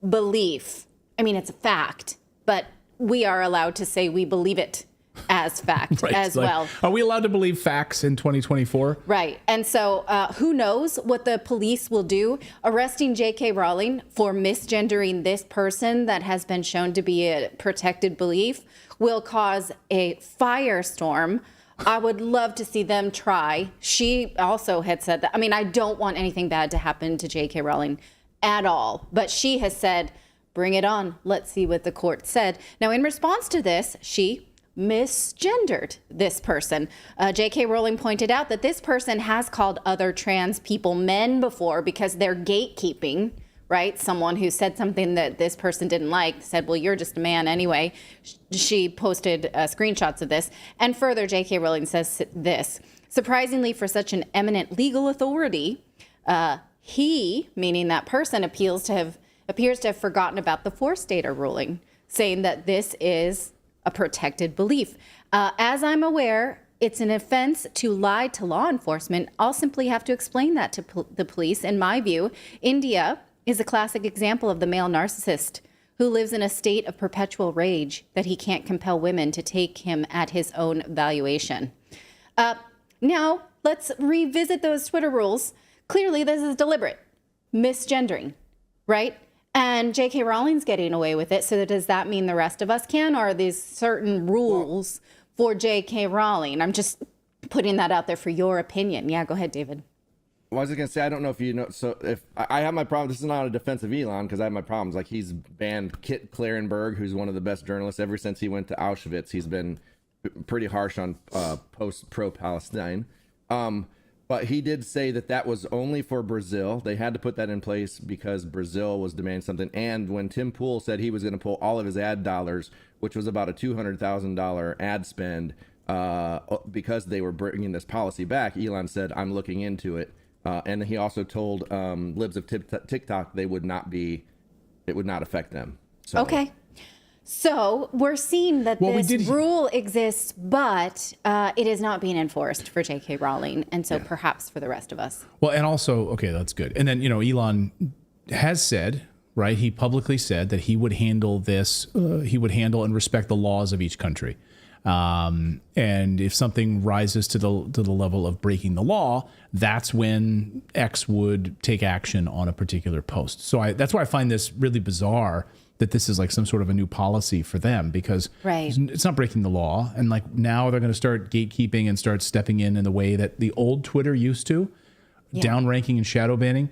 belief. I mean, it's a fact, but we are allowed to say we believe it as fact as well. Are we allowed to believe facts in 2024? Right. And so who knows what the police will do? Arresting J.K. Rowling for misgendering this person that has been shown to be a protected belief will cause a firestorm. I would love to see them try. She also had said that. I mean, I don't want anything bad to happen to J.K. Rowling at all. But she has said, bring it on. Let's see what the court said. Now, in response to this, she misgendered this person. J.K. Rowling pointed out that this person has called other trans people men before because they're gatekeeping, right? Someone who said something that this person didn't like said, well, you're just a man anyway. She posted screenshots of this. And further, J.K. Rowling says this: surprisingly, for such an eminent legal authority, he, meaning that person, appears to have forgotten about the Forstater ruling, saying that this is a protected belief. As I'm aware, it's an offense to lie to law enforcement. I'll simply have to explain that to the police. In my view, India is a classic example of the male narcissist who lives in a state of perpetual rage that he can't compel women to take him at his own valuation. Now, let's revisit those Twitter rules. Clearly, this is deliberate misgendering, right? And J.K. Rowling's getting away with it. So does that mean the rest of us can? Or are these certain rules for J.K. Rowling? I'm just putting that out there for your opinion. Yeah, go ahead, David. Well, I was just going to say, I don't know if you know. So if I have my problem, this is not a defense of Elon, because I have my problems. Like, he's banned Kit Clarenberg, who's one of the best journalists. Ever since he went to Auschwitz, he's been pretty harsh on pro-Palestine. But he did say that was only for Brazil. They had to put that in place because Brazil was demanding something. And when Tim Pool said he was going to pull all of his ad dollars, which was about a $200,000 ad spend, because they were bringing this policy back, Elon said, I'm looking into it. And he also told libs of TikTok it would not affect them. So, okay. So we're seeing that this rule exists, but it is not being enforced for J.K. Rowling, and so perhaps for the rest of us. Well, and also, okay, that's good. And then, Elon has said, right, he publicly said that he would handle this, he would handle and respect the laws of each country. And if something rises to the level of breaking the law, that's when X would take action on a particular post. So that's why I find this really bizarre that this is like some sort of a new policy for them, because it's not breaking the law. And like now they're going to start gatekeeping and start stepping in the way that the old Twitter used to, downranking and shadow banning.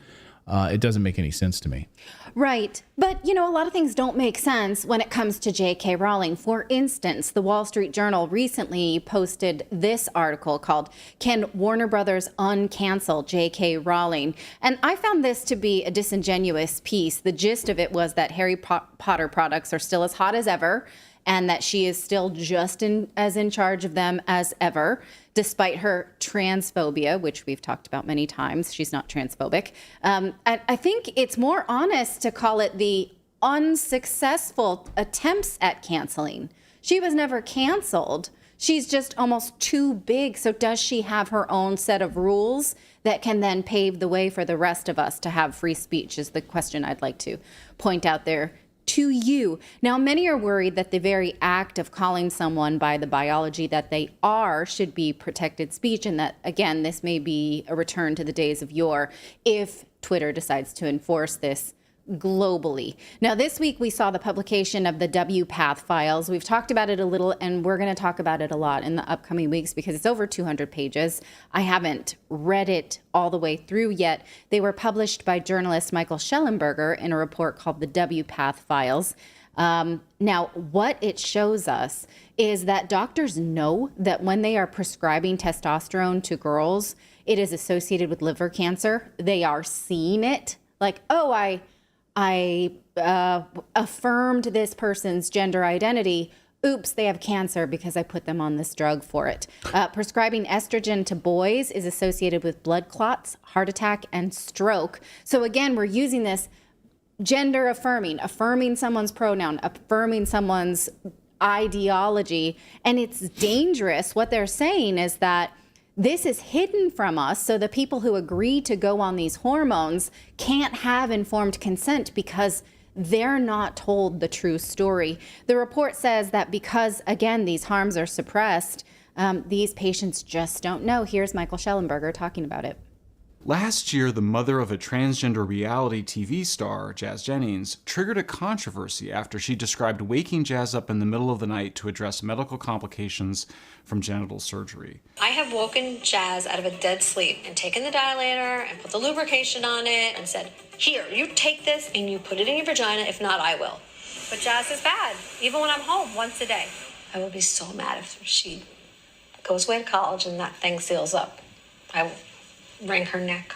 It doesn't make any sense to me. Right. But, you know, a lot of things don't make sense when it comes to J.K. Rowling. For instance, the Wall Street Journal recently posted this article called "Can Warner Brothers Uncancel J.K. Rowling?" And I found this to be a disingenuous piece. The gist of it was that Harry Potter products are still as hot as ever, and that she is still just as in charge of them as ever, despite her transphobia, which we've talked about many times. She's not transphobic. I think it's more honest to call it the unsuccessful attempts at canceling. She was never canceled. She's just almost too big. So does she have her own set of rules that can then pave the way for the rest of us to have free speech, is the question I'd like to point out there to you. Now, many are worried that the very act of calling someone by the biology that they are should be protected speech, and that, again, this may be a return to the days of yore if Twitter decides to enforce this globally. Now, this week we saw the publication of the WPATH files. We've talked about it a little, and we're going to talk about it a lot in the upcoming weeks because it's over 200 pages. I haven't read it all the way through yet. They were published by journalist Michael Schellenberger in a report called the WPATH files. Now, what it shows us is that doctors know that when they are prescribing testosterone to girls, it is associated with liver cancer. They are seeing it like, oh, I affirmed this person's gender identity. Oops, they have cancer because I put them on this drug for it. Prescribing estrogen to boys is associated with blood clots, heart attack, and stroke. So again, we're using this gender affirming someone's pronoun, affirming someone's ideology, and it's dangerous. What they're saying is that this is hidden from us, so the people who agree to go on these hormones can't have informed consent because they're not told the true story. The report says that because, again, these harms are suppressed, these patients just don't know. Here's Michael Schellenberger talking about it. Last year, the mother of a transgender reality TV star, Jazz Jennings, triggered a controversy after she described waking Jazz up in the middle of the night to address medical complications from genital surgery. I have woken Jazz out of a dead sleep and taken the dilator and put the lubrication on it and said, "Here, you take this and you put it in your vagina. If not, I will." But Jazz is bad, even when I'm home once a day. I would be so mad if she goes away to college and that thing seals up. I will wring her neck.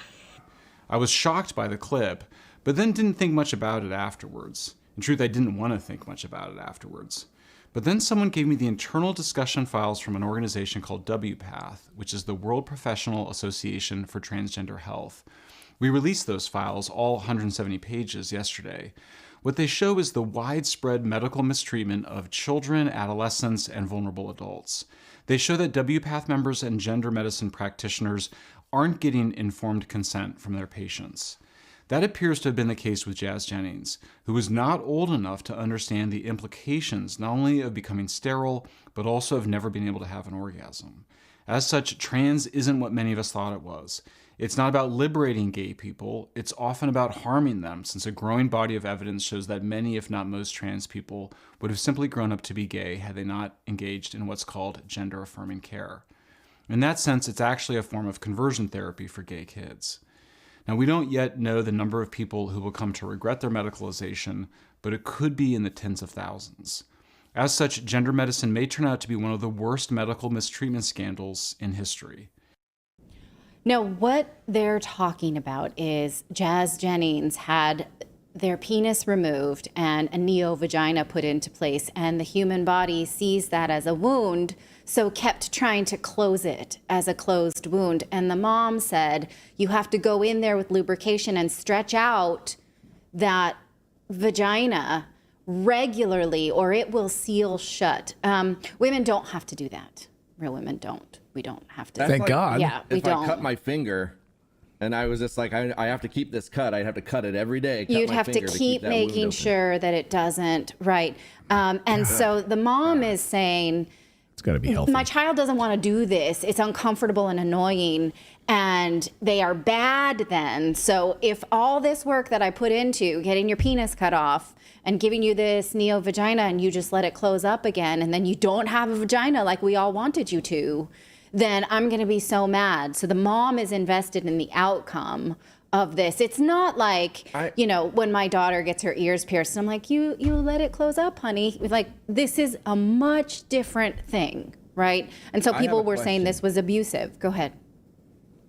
I was shocked by the clip, but then didn't think much about it afterwards. In truth, I didn't want to think much about it afterwards. But then someone gave me the internal discussion files from an organization called WPATH, which is the World Professional Association for Transgender Health. We released those files, all 170 pages, yesterday. What they show is the widespread medical mistreatment of children, adolescents, and vulnerable adults. They show that WPATH members and gender medicine practitioners aren't getting informed consent from their patients. That appears to have been the case with Jazz Jennings, who was not old enough to understand the implications not only of becoming sterile, but also of never being able to have an orgasm. As such, trans isn't what many of us thought it was. It's not about liberating gay people, it's often about harming them, since a growing body of evidence shows that many, if not most, trans people would have simply grown up to be gay had they not engaged in what's called gender-affirming care. In that sense, it's actually a form of conversion therapy for gay kids. Now, we don't yet know the number of people who will come to regret their medicalization, but it could be in the tens of thousands. As such, gender medicine may turn out to be one of the worst medical mistreatment scandals in history. Now, what they're talking about is Jazz Jennings had their penis removed and a neo-vagina put into place, and the human body sees that as a wound, so kept trying to close it as a closed wound. And the mom said, you have to go in there with lubrication and stretch out that vagina regularly or it will seal shut. Women don't have to do that. Real women don't. We don't have to. Thank God. Yeah, we if don't. I cut my finger and I was just like, I have to keep this cut. I'd have to cut it every day. You'd have to keep making sure that it doesn't, right. And so the mom is saying, It's got to be healthy. My child doesn't want to do this. It's uncomfortable and annoying, and they are bad then. So if all this work that I put into getting your penis cut off and giving you this neo vagina and you just let it close up again, and then you don't have a vagina like we all wanted you to, then I'm going to be so mad. So the mom is invested in the outcome of this. It's not like, when my daughter gets her ears pierced, I'm like, you let it close up, honey. Like, this is a much different thing, right? And so people were saying this was abusive. Go ahead.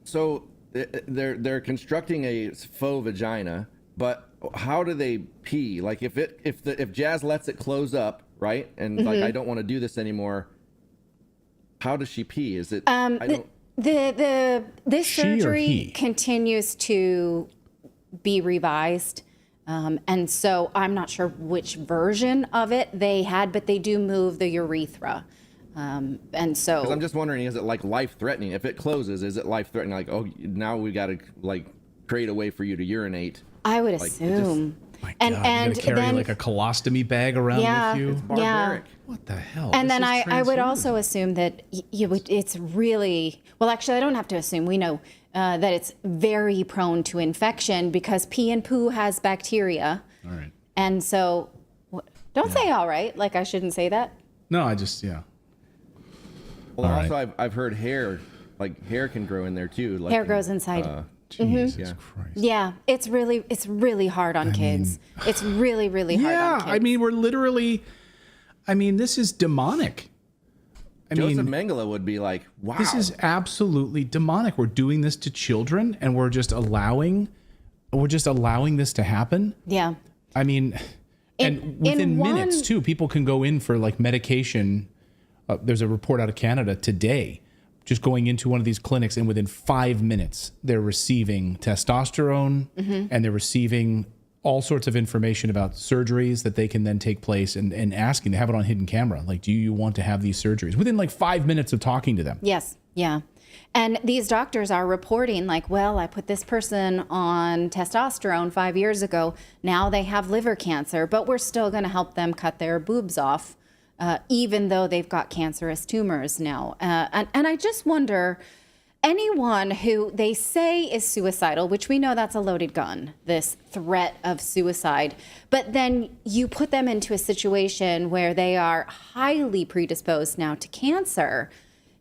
So they're constructing a faux vagina, but how do they pee? Like if Jazz lets it close up, right? And like, I don't want to do this anymore. How does she pee? Is it, this She or he? surgery continues to be revised. And so I'm not sure which version of it they had, but they do move the urethra. And so 'cause I'm just wondering, is it like life threatening? If it closes, is it life threatening? Like, oh, now we got to like create a way for you to urinate. I would Like, assume. God, you gotta carry then, like a colostomy bag around with you. It's barbaric. What the hell? And This then is I would transhumanism. also assume that it's really, well, actually, I don't have to assume. We know that it's very prone to infection because pee and poo has bacteria. All right. And so, don't say all right, like I shouldn't say that. No, I just, yeah. Well, All also I've heard hair can grow in there too. Like Hair grows inside. Jesus Christ. Yeah, it's really hard on kids. It's really, really hard on kids. I mean, we're literally, this is demonic. Joseph Mengele would be like, wow. This is absolutely demonic. We're doing this to children and we're just allowing this to happen. Yeah. I mean, and within minutes too, people can go in for like medication. There's a report out of Canada today, just going into one of these clinics, and within 5 minutes, they're receiving testosterone and they're receiving all sorts of information about surgeries that they can then take place and asking to have it on hidden camera. Like, do you want to have these surgeries? Within like 5 minutes of talking to them. Yes. Yeah. And these doctors are reporting like, well, I put this person on testosterone 5 years ago. Now they have liver cancer, but we're still going to help them cut their boobs off. Even though they've got cancerous tumors now. And I just wonder, anyone who they say is suicidal, which we know that's a loaded gun, this threat of suicide, but then you put them into a situation where they are highly predisposed now to cancer.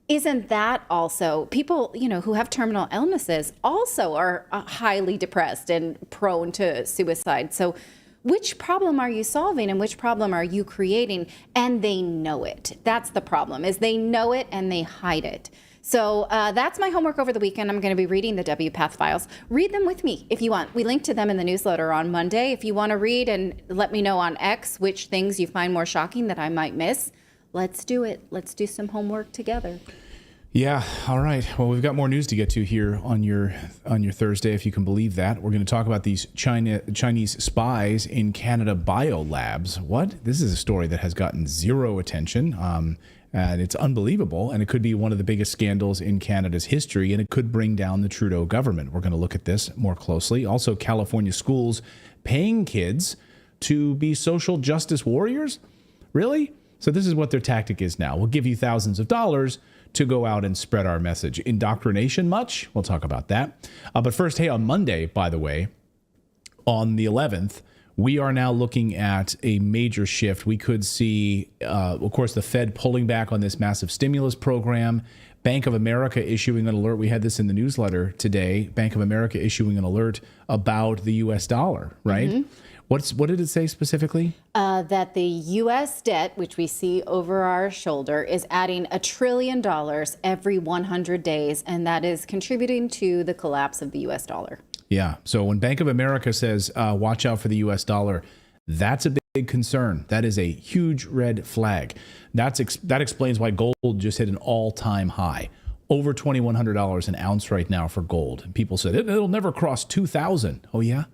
Isn't that also, people, who have terminal illnesses also are highly depressed and prone to suicide. So which problem are you solving and which problem are you creating? And they know it. That's the problem, is they know it and they hide it. So that's my homework over the weekend. I'm going to be reading the WPATH files. Read them with me if you want. We link to them in the newsletter on Monday. If you want to read and let me know on X which things you find more shocking that I might miss, let's do it. Let's do some homework together. Yeah. All right. Well, we've got more news to get to here on your Thursday, if you can believe that. We're going to talk about these Chinese spies in Canada biolabs. What? This is a story that has gotten zero attention. And it's unbelievable. And it could be one of the biggest scandals in Canada's history. And it could bring down the Trudeau government. We're going to look at this more closely. Also, California schools paying kids to be social justice warriors. Really? So this is what their tactic is now. We'll give you thousands of dollars to go out and spread our message. Indoctrination much? We'll talk about that. But first, hey, on Monday, by the way, on the 11th, we are now looking at a major shift. We could see, of course, the Fed pulling back on this massive stimulus program, Bank of America issuing an alert. We had this in the newsletter today. Bank of America issuing an alert about the U.S. dollar, right? Mm-hmm. What did it say specifically? That the U.S. debt, which we see over our shoulder, is adding $1 trillion every 100 days, and that is contributing to the collapse of the U.S. dollar. Yeah. So when Bank of America says, watch out for the U.S. dollar, that's a big concern. That is a huge red flag. That explains why gold just hit an all-time high. Over $2,100 an ounce right now for gold. And people said, it'll never cross 2,000. Oh, yeah?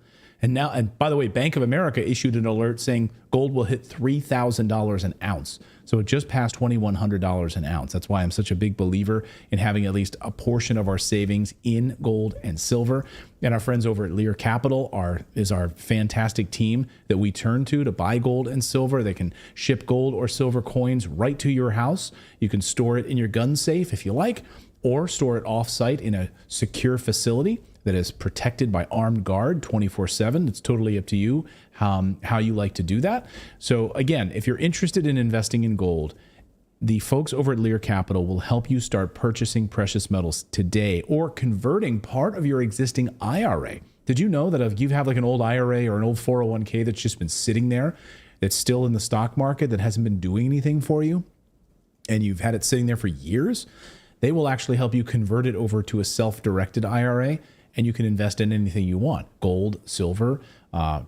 And now, and by the way, Bank of America issued an alert saying gold will hit $3,000 an ounce. So it just passed $2,100 an ounce. That's why I'm such a big believer in having at least a portion of our savings in gold and silver. And our friends over at Lear Capital is our fantastic team that we turn to buy gold and silver. They can ship gold or silver coins right to your house. You can store it in your gun safe if you like, or store it off-site in a secure facility that is protected by armed guard 24/7. It's totally up to you how you like to do that. So again, if you're interested in investing in gold, the folks over at Lear Capital will help you start purchasing precious metals today or converting part of your existing IRA. Did you know that if you have like an old IRA or an old 401k that's just been sitting there, that's still in the stock market, that hasn't been doing anything for you, and you've had it sitting there for years, they will actually help you convert it over to a self-directed IRA, and you can invest in anything you want. Gold, silver,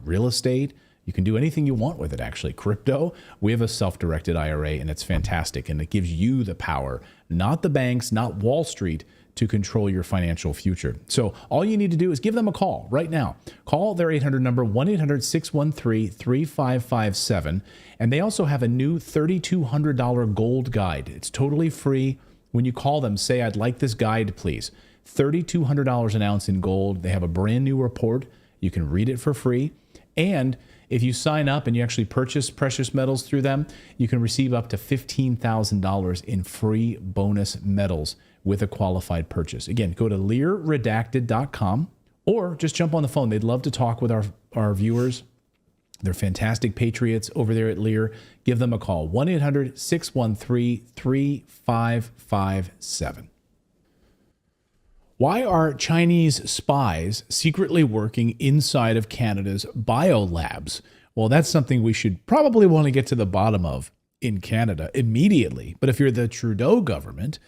real estate. You can do anything you want with it, actually. Crypto, we have a self-directed IRA, and it's fantastic, and it gives you the power, not the banks, not Wall Street, to control your financial future. So all you need to do is give them a call right now. Call their 800 number, 1-800-613-3557, and they also have a new $3,200 gold guide. It's totally free. When you call them, say, I'd like this guide, please. $3,200 an ounce in gold. They have a brand new report. You can read it for free. And if you sign up and you actually purchase precious metals through them, you can receive up to $15,000 in free bonus metals with a qualified purchase. Again, go to learredacted.com or just jump on the phone. They'd love to talk with our viewers. They're fantastic patriots over there at Lear. Give them a call, 1-800-613-3557. Why are Chinese spies secretly working inside of Canada's biolabs? Well, that's something we should probably want to get to the bottom of in Canada immediately. But if you're the Trudeau government,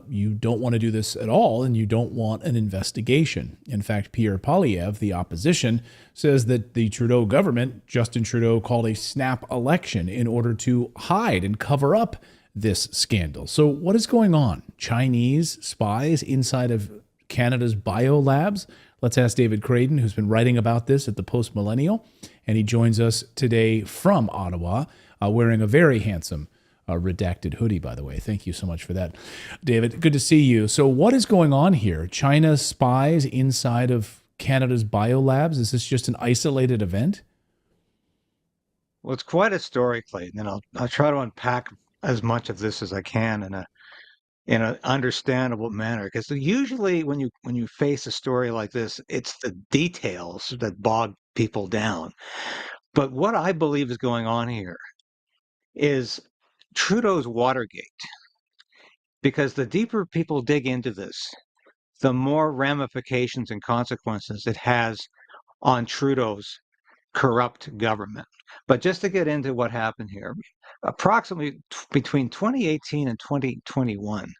you don't want to do this at all, and you don't want an investigation. In fact, Pierre Poilievre, the opposition, says that the Trudeau government, Justin Trudeau, called a snap election in order to hide and cover up this scandal. So what is going on? Chinese spies inside of Canada's biolabs? Let's ask David Creighton, who's been writing about this at the Post Millennial, and he joins us today from Ottawa, wearing a very handsome redacted hoodie, by the way. Thank you so much for that, David. Good to see you. So what is going on here? China spies inside of Canada's biolabs? Is this just an isolated event? Well, it's quite a story, Clayton, and I'll try to unpack as much of this as I can in an understandable manner. Because usually when you face a story like this, it's the details that bog people down. But what I believe is going on here is Trudeau's Watergate. Because the deeper people dig into this, the more ramifications and consequences it has on Trudeau's corrupt government. But just to get into what happened here, approximately between 2018 and 2021,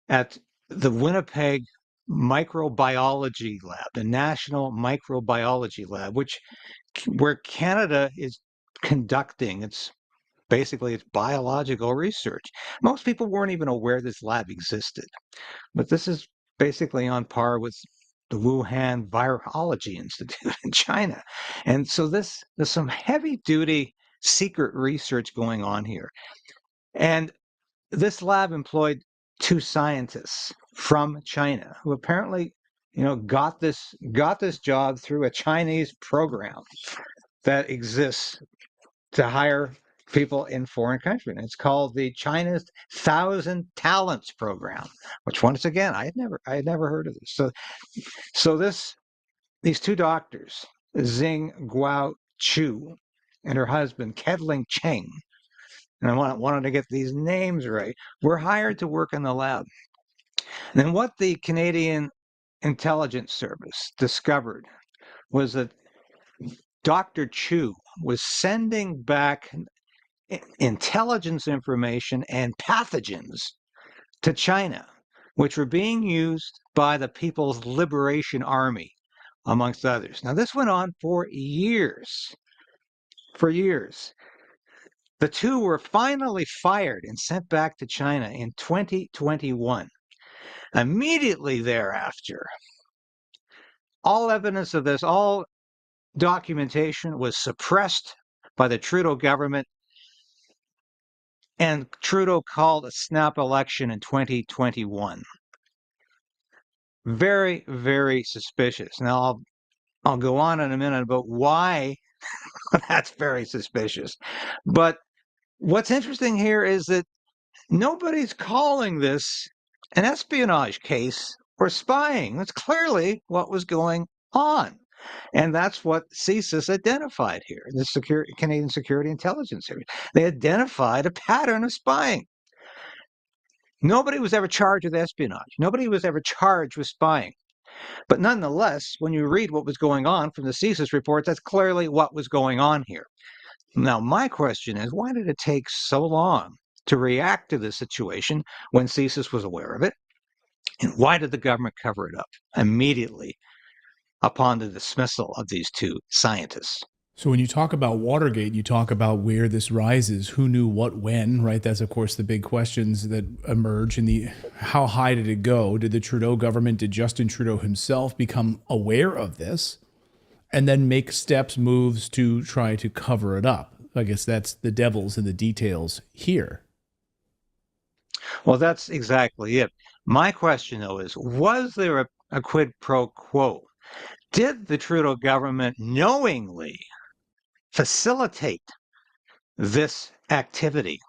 at the Winnipeg Microbiology Lab, the National Microbiology Lab, where Canada is conducting its biological research. Most people weren't even aware this lab existed, but this is basically on par with the Wuhan Virology Institute in China. And so there's some heavy duty secret research going on here. And this lab employed two scientists from China who apparently, got this job through a Chinese program that exists to hire people in foreign countries. And it's called the China's 1,000 Talents Program, which once again, I had never heard of this. So these two doctors, Xing Guo Chu and her husband, Kedling Cheng, and I wanted to get these names right, were hired to work in the lab. And then what the Canadian Intelligence Service discovered was that Dr. Chu was sending back intelligence information and pathogens to China, which were being used by the People's Liberation Army, amongst others. Now, this went on for years. For years. The two were finally fired and sent back to China in 2021. Immediately thereafter, all evidence of this, all documentation was suppressed by the Trudeau government, and Trudeau called a snap election in 2021. Very, very suspicious. Now, I'll go on in a minute about why that's very suspicious. But what's interesting here is that nobody's calling this an espionage case or spying. That's clearly what was going on. And that's what CSIS identified here, the Canadian Security Intelligence Service. They identified a pattern of spying. Nobody was ever charged with espionage. Nobody was ever charged with spying. But nonetheless, when you read what was going on from the CSIS report, that's clearly what was going on here. Now, my question is, why did it take so long to react to this situation when CSIS was aware of it? And why did the government cover it up immediately upon the dismissal of these two scientists? So when you talk about Watergate, you talk about where this rises, who knew what when, right? That's, of course, the big questions that emerge. And how high did it go? Did the Trudeau government, did Justin Trudeau himself become aware of this and then make steps, moves to try to cover it up? I guess that's the devil's in the details here. Well, that's exactly it. My question, though, is, was there a quid pro quo? Did the Trudeau government knowingly facilitate this activity,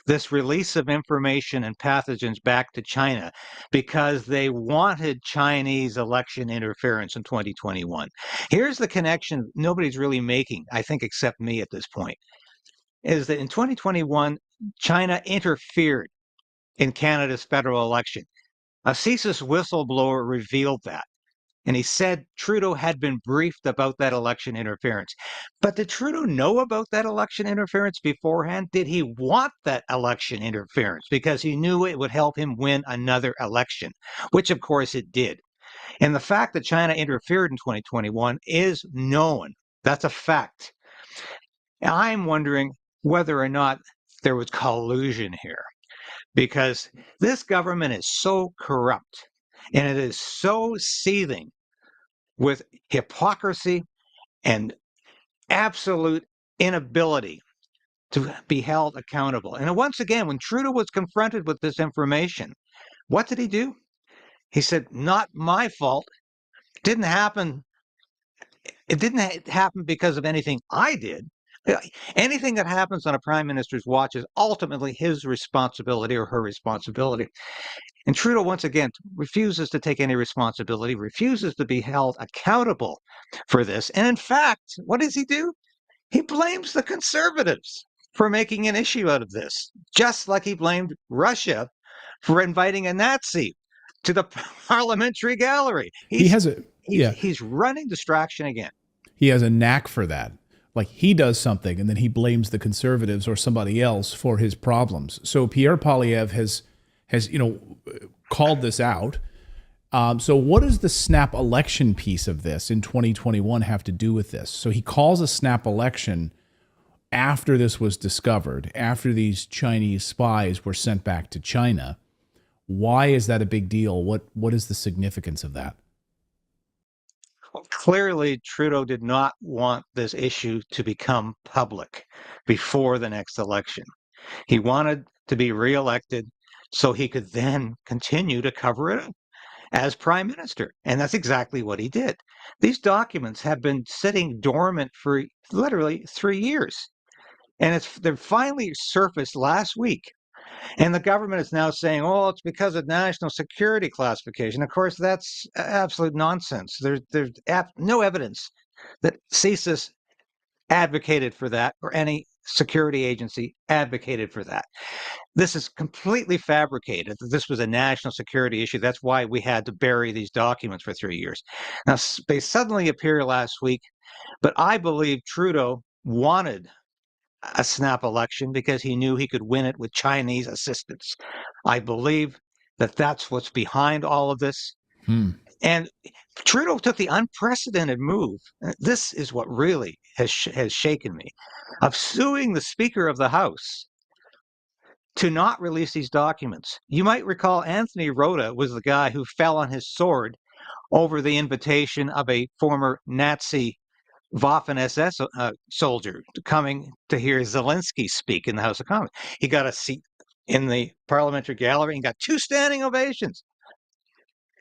this release of information and pathogens back to China because they wanted Chinese election interference in 2021? Here's the connection nobody's really making, I think, except me at this point, is that in 2021, China interfered in Canada's federal election. A CSIS whistleblower revealed that. And he said Trudeau had been briefed about that election interference. But did Trudeau know about that election interference beforehand? Did he want that election interference because he knew it would help him win another election, which of course it did. And the fact that China interfered in 2021 is known. That's a fact. And I'm wondering whether or not there was collusion here, because this government is so corrupt and it is so seething with hypocrisy and absolute inability to be held accountable. And once again, when Trudeau was confronted with this information, what did he do? He said, not my fault. It didn't happen because of anything I did. Anything that happens on a prime minister's watch is ultimately his responsibility or her responsibility. And Trudeau, once again, refuses to take any responsibility, refuses to be held accountable for this. And in fact, what does he do? He blames the Conservatives for making an issue out of this, just like he blamed Russia for inviting a Nazi to the parliamentary gallery. He's running distraction again. He has a knack for that. Like, he does something and then he blames the Conservatives or somebody else for his problems. So Pierre Poilievre has called this out. So what does the snap election piece of this in 2021 have to do with this? So he calls a snap election after this was discovered, after these Chinese spies were sent back to China. Why is that a big deal? What is the significance of that? Well, clearly, Trudeau did not want this issue to become public before the next election. He wanted to be reelected so he could then continue to cover it up as prime minister. And that's exactly what he did. These documents have been sitting dormant for literally 3 years. And they're finally surfaced last week. And the government is now saying, oh, it's because of national security classification. Of course, that's absolute nonsense. There's no evidence that CSIS advocated for that or any security agency advocated for that. This is completely fabricated. This was a national security issue. That's why we had to bury these documents for 3 years. Now, they suddenly appear last week, but I believe Trudeau wanted a snap election because he knew he could win it with Chinese assistance. I believe that that's what's behind all of this. And Trudeau took the unprecedented move. This is what really has shaken me, of suing the Speaker of the House to not release these documents. You might recall Anthony Rota was the guy who fell on his sword over the invitation of a former Nazi Waffen SS soldier coming to hear Zelensky speak in the House of Commons. He got a seat in the parliamentary gallery and got 2 standing ovations.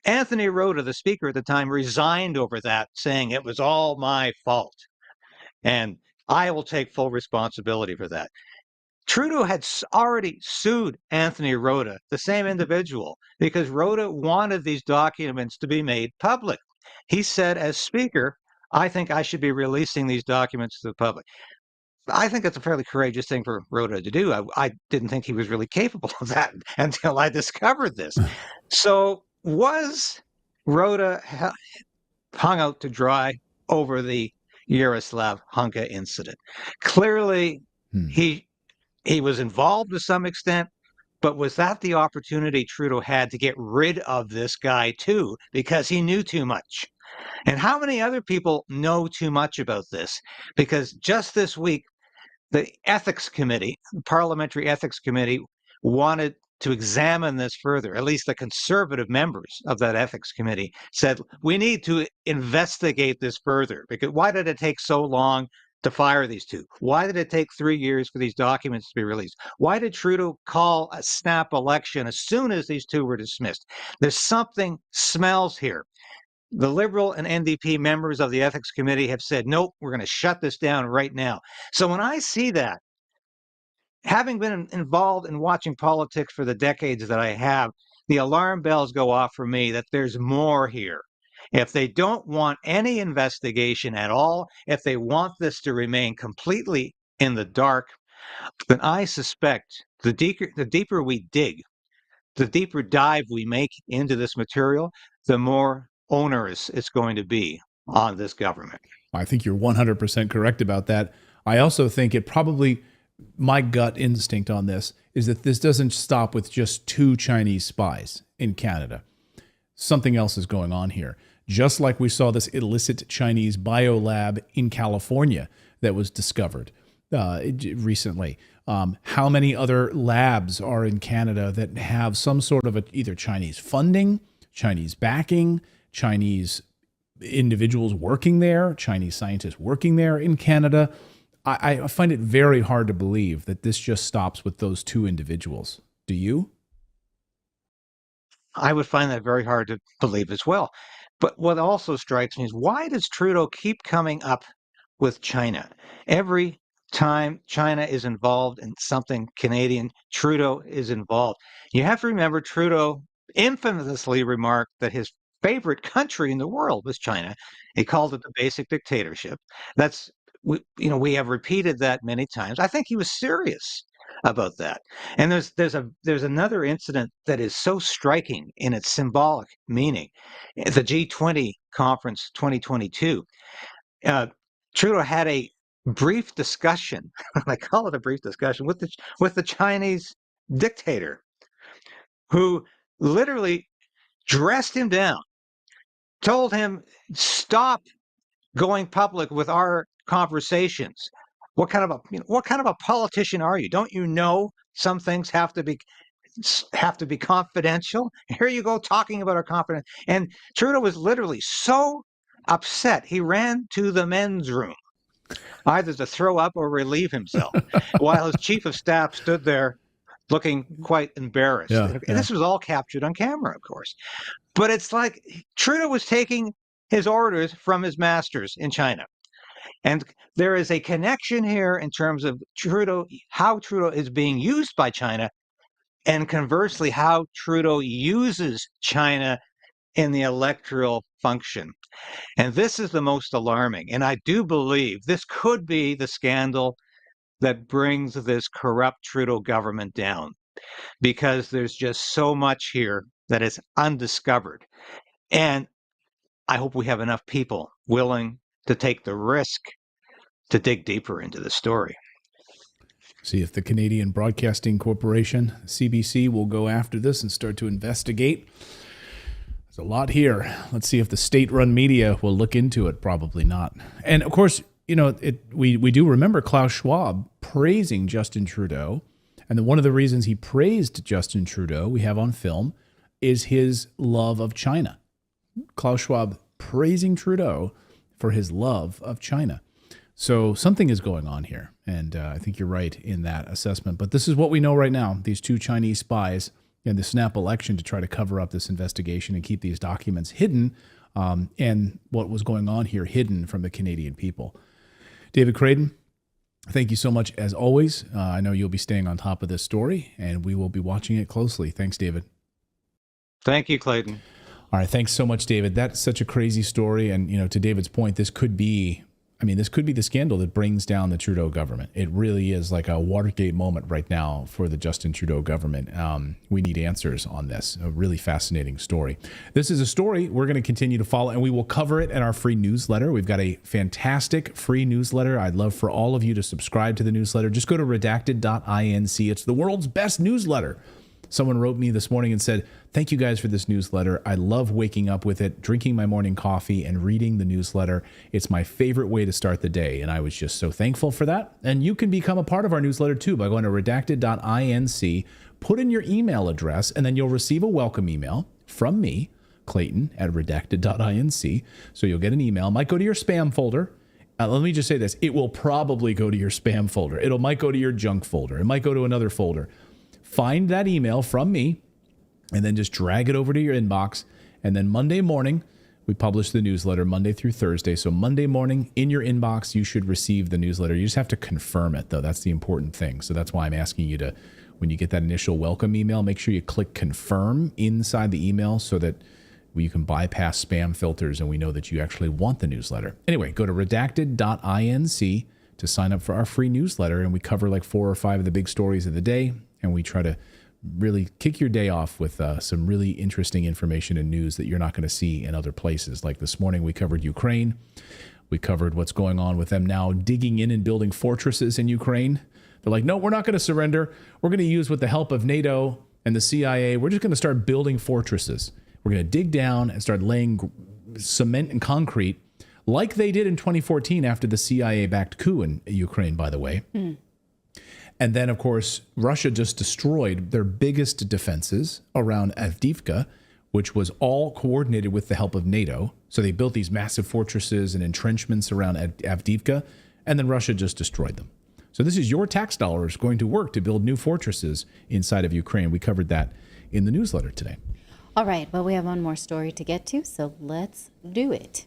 Anthony Rota, the speaker at the time, resigned over that, saying it was all my fault. And I will take full responsibility for that. Trudeau had already sued Anthony Rota, the same individual, because Rota wanted these documents to be made public. He said, as speaker, I think I should be releasing these documents to the public. I think it's a fairly courageous thing for Rota to do. I didn't think he was really capable of that until I discovered this. So was Rota hung out to dry over the Yaroslav Hunka incident? Clearly, he was involved to some extent, but was that the opportunity Trudeau had to get rid of this guy too, because he knew too much? And how many other people know too much about this? Because just this week, the ethics committee, the parliamentary ethics committee, wanted to examine this further. At least the conservative members of that ethics committee said, we need to investigate this further. Because why did it take so long to fire these 2? Why did it take 3 years for these documents to be released? Why did Trudeau call a snap election as soon as these 2 were dismissed? There's something smells here. The Liberal and NDP members of the Ethics Committee have said, nope, we're going to shut this down right now. So when I see that, having been involved in watching politics for the decades that I have, the alarm bells go off for me that there's more here. If they don't want any investigation at all, if they want this to remain completely in the dark, then I suspect the deeper we dig, the deeper dive we make into this material, the more onerous it's going to be on this government. I think you're 100% correct about that. I also think it probably, my gut instinct on this is that this doesn't stop with just 2 Chinese spies in Canada. Something else is going on here. Just like we saw this illicit Chinese biolab in California that was discovered recently. How many other labs are in Canada that have some sort of either Chinese funding, Chinese backing, Chinese individuals working there, Chinese scientists working there in Canada? I find it very hard to believe that this just stops with those 2 individuals. Do you? I would find that very hard to believe as well. But what also strikes me is, why does Trudeau keep coming up with China? Every time China is involved in something Canadian, Trudeau is involved. You have to remember Trudeau infamously remarked that his favorite country in the world was China. He called it the basic dictatorship. We have repeated that many times. I think he was serious about that. And there's another incident that is so striking in its symbolic meaning. The G20 conference 2022. Trudeau had a brief discussion. I call it a brief discussion with the Chinese dictator, who literally dressed him down, told him, stop going public with our conversations. What kind of a politician are you? Don't you know some things have to be confidential? Here you go talking about our confidence. And Trudeau was literally so upset he ran to the men's room, either to throw up or relieve himself, while his chief of staff stood there looking quite embarrassed. Yeah. And this was all captured on camera, of course. But it's like Trudeau was taking his orders from his masters in China. And there is a connection here in terms of Trudeau, how Trudeau is being used by China, and conversely, how Trudeau uses China in the electoral function. And this is the most alarming. And I do believe this could be the scandal that brings this corrupt Trudeau government down, because there's just so much here that is undiscovered. And I hope we have enough people willing to take the risk to dig deeper into the story. See if the Canadian Broadcasting Corporation, CBC, will go after this and start to investigate. There's a lot here. Let's see if the state-run media will look into it. Probably not. And of course, we do remember Klaus Schwab praising Justin Trudeau. And one of the reasons he praised Justin Trudeau, we have on film, is his love of China. Klaus Schwab praising Trudeau for his love of China. So something is going on here, and I think you're right in that assessment. But this is what we know right now. These two Chinese spies in the snap election to try to cover up this investigation and keep these documents hidden, and what was going on here hidden from the Canadian people. David Creighton, thank you so much as always. I know you'll be staying on top of this story, and we will be watching it closely. Thanks, David. Thank you, Clayton. All right, thanks so much, David. That's such a crazy story, and to David's point, this could be the scandal that brings down the Trudeau government. It really is like a Watergate moment right now for the Justin Trudeau government. We need answers on this. A really fascinating story. This is a story we're going to continue to follow, and we will cover it in our free newsletter. We've got a fantastic free newsletter. I'd love for all of you to subscribe to the newsletter. Just go to redacted.inc. It's the world's best newsletter. Someone wrote me this morning and said, thank you guys for this newsletter. I love waking up with it, drinking my morning coffee, and reading the newsletter. It's my favorite way to start the day, and I was just so thankful for that. And you can become a part of our newsletter too by going to redacted.inc, put in your email address, and then you'll receive a welcome email from me, Clayton, at redacted.inc. So you'll get an email. It might go to your spam folder. Let me just say this. It will probably go to your spam folder. It might go to your junk folder. It might go to another folder. Find that email from me and then just drag it over to your inbox. And then Monday morning, we publish the newsletter Monday through Thursday. So Monday morning in your inbox, you should receive the newsletter. You just have to confirm it, though. That's the important thing. So that's why I'm asking you to, when you get that initial welcome email, make sure you click confirm inside the email so that you can bypass spam filters and we know that you actually want the newsletter. Anyway, go to redacted.inc to sign up for our free newsletter. And we cover like 4 or 5 of the big stories of the day. And we try to really kick your day off with some really interesting information and news that you're not going to see in other places. Like this morning, we covered Ukraine. We covered what's going on with them now digging in and building fortresses in Ukraine. They're like, no, we're not going to surrender. We're going to use, with the help of NATO and the CIA, we're just going to start building fortresses. We're going to dig down and start laying cement and concrete like they did in 2014 after the CIA-backed coup in Ukraine, by the way. And then, of course, Russia just destroyed their biggest defenses around Avdiivka, which was all coordinated with the help of NATO. So they built these massive fortresses and entrenchments around Avdiivka, and then Russia just destroyed them. So this is your tax dollars going to work to build new fortresses inside of Ukraine. We covered that in the newsletter today. All right, well, we have one more story to get to, so let's do it.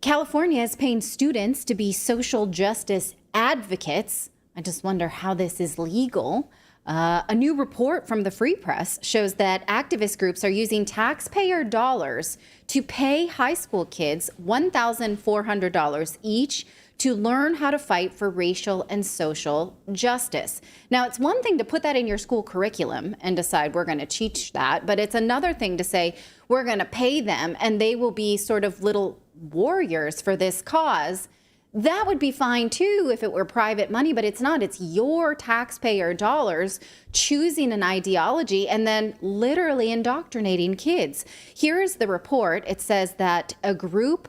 California is paying students to be social justice advocates. I just wonder how this is legal. A new report from the Free Press shows that activist groups are using taxpayer dollars to pay high school kids $1,400 each to learn how to fight for racial and social justice. Now, it's one thing to put that in your school curriculum and decide we're going to teach that, but it's another thing to say we're going to pay them and they will be sort of little warriors for this cause. That would be fine too if it were private money, but it's not. It's your taxpayer dollars choosing an ideology and then literally indoctrinating kids. Here is the report. It says that a group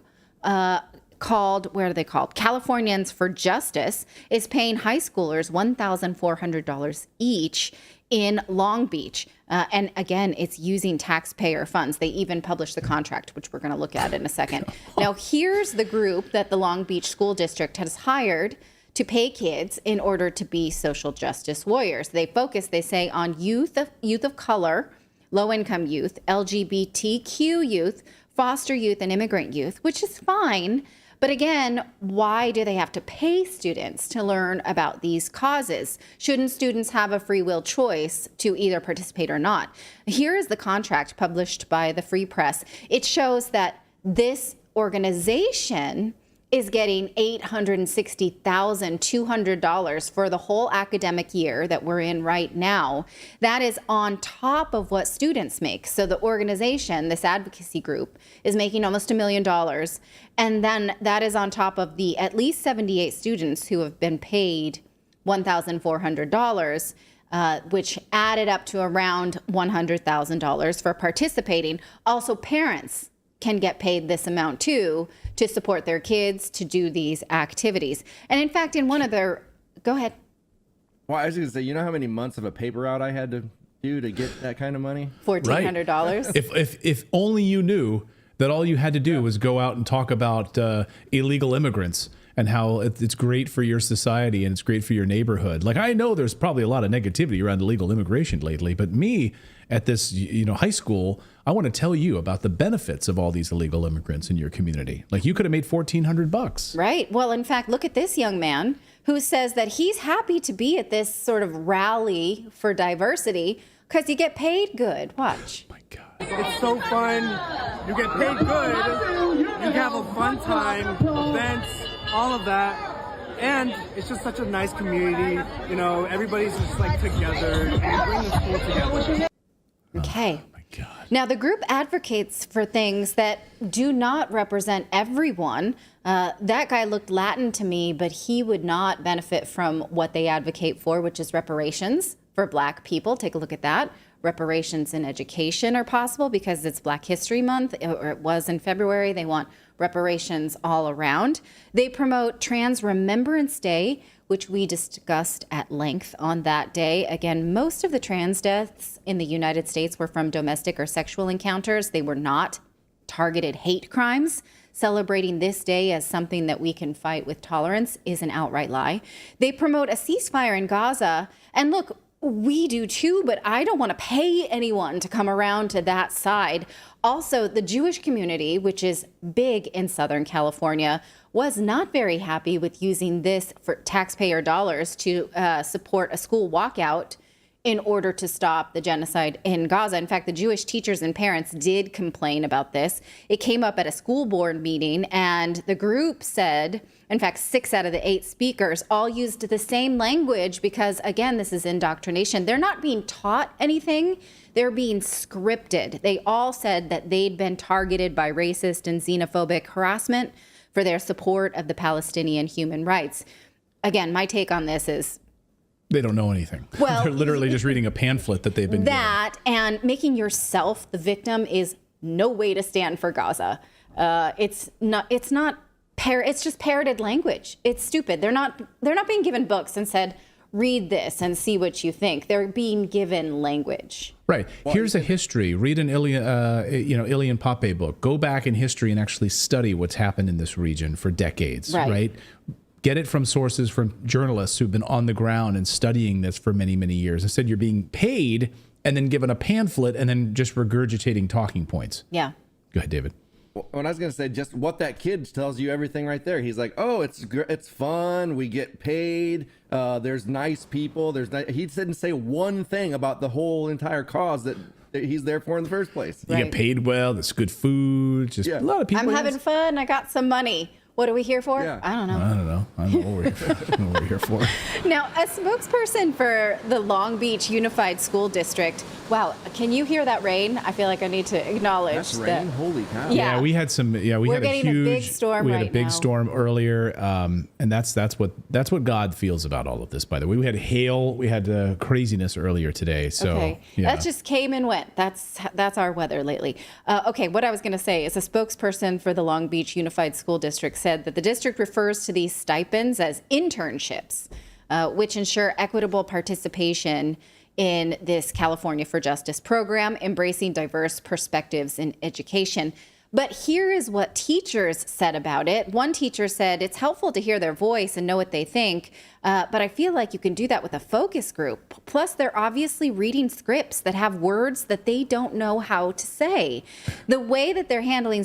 called, what are they called? Californians for Justice is paying high schoolers $1,400 each in Long Beach. And again, it's using taxpayer funds. They even published the contract, which we're going to look at in a second. Now, here's the group that the Long Beach School District has hired to pay kids in order to be social justice warriors. They focus, they say, on youth of color, low-income youth, LGBTQ youth, foster youth, and immigrant youth, which is fine. But again, why do they have to pay students to learn about these causes? Shouldn't students have a free will choice to either participate or not? Here is the contract published by the Free Press. It shows that this organization is getting $860,200 for the whole academic year that we're in right now. That is on top of what students make. So the organization, this advocacy group, is making almost $1 million. And then that is on top of the at least 78 students who have been paid $1,400, which added up to around $100,000 for participating. Also, parents can get paid this amount too to support their kids to do these activities. And in fact, in one of their, go ahead. Well, I was going to say, you know how many months of a paper route I had to do to get that kind of money? $1,400. Right. If only you knew that all you had to do was go out and talk about illegal immigrants and how it's great for your society and it's great for your neighborhood. Like, I know there's probably a lot of negativity around illegal immigration lately, but me at this, high school, I want to tell you about the benefits of all these illegal immigrants in your community. Like, you could have made $1,400. Right. Well, in fact, look at this young man who says that he's happy to be at this sort of rally for diversity because you get paid good. Watch. Oh my God. It's so fun. You get paid good. You have a fun time, events, all of that. And it's just such a nice community. Everybody's just like together and bring the school together. Okay. Oh my God. Now, the group advocates for things that do not represent everyone. That guy looked Latin to me, but he would not benefit from what they advocate for, which is reparations for Black people. Take a look at that. Reparations in education are possible because it's Black History Month, or it was in February. They want reparations all around. They promote Trans Remembrance Day, which we discussed at length on that day. Again, most of the trans deaths in the United States were from domestic or sexual encounters. They were not targeted hate crimes. Celebrating this day as something that we can fight with tolerance is an outright lie. They promote a ceasefire in Gaza. And look, we do too, but I don't want to pay anyone to come around to that side. Also, the Jewish community, which is big in Southern California, was not very happy with using this for taxpayer dollars to support a school walkout in order to stop the genocide in Gaza. In fact, the Jewish teachers and parents did complain about this. It came up at a school board meeting, and the group said, in fact, 6 out of the 8 speakers all used the same language because, again, this is indoctrination. They're not being taught anything. They're being scripted. They all said that they'd been targeted by racist and xenophobic harassment for their support of the Palestinian human rights. Again, my take on this is They don't know anything. Well, they're literally just reading a pamphlet that they've been that given. And making yourself the victim is no way to stand for Gaza. It's just parroted language. It's stupid. They're not being given books and said, read this and see what you think. They're being given language. Right. Here's a history. Read an Ilian Pape book. Go back in history and actually study what's happened in this region for decades. Right. Get it from sources, from journalists who've been on the ground and studying this for many, many years. Instead, you're being paid and then given a pamphlet and then just regurgitating talking points. Yeah. Go ahead, David. When I was going to say, just what that kid tells you everything right there. He's like, oh, it's fun. We get paid. There's nice people. He didn't say one thing about the whole entire cause that he's there for in the first place. You get paid well. There's good food. Just a lot of people. I'm having fun. I got some money. What are we here for? Yeah. I don't know. I don't know what we're here for. Now, a spokesperson for the Long Beach Unified School District. Wow, can you hear that rain? I feel like I need to acknowledge That's rain. Holy cow! Yeah, we had some. Yeah, we had a big storm. We had a big storm earlier, and that's what God feels about all of this. By the way, we had hail. We had craziness earlier today. So that just came and went. That's our weather lately. Okay, what I was going to say is a spokesperson for the Long Beach Unified School District said that the district refers to these stipends as internships, which ensure equitable participation in this California for Justice program, embracing diverse perspectives in education. But here is what teachers said about it. One teacher said, it's helpful to hear their voice and know what they think, but I feel like you can do that with a focus group. Plus, they're obviously reading scripts that have words that they don't know how to say. The way that they're handing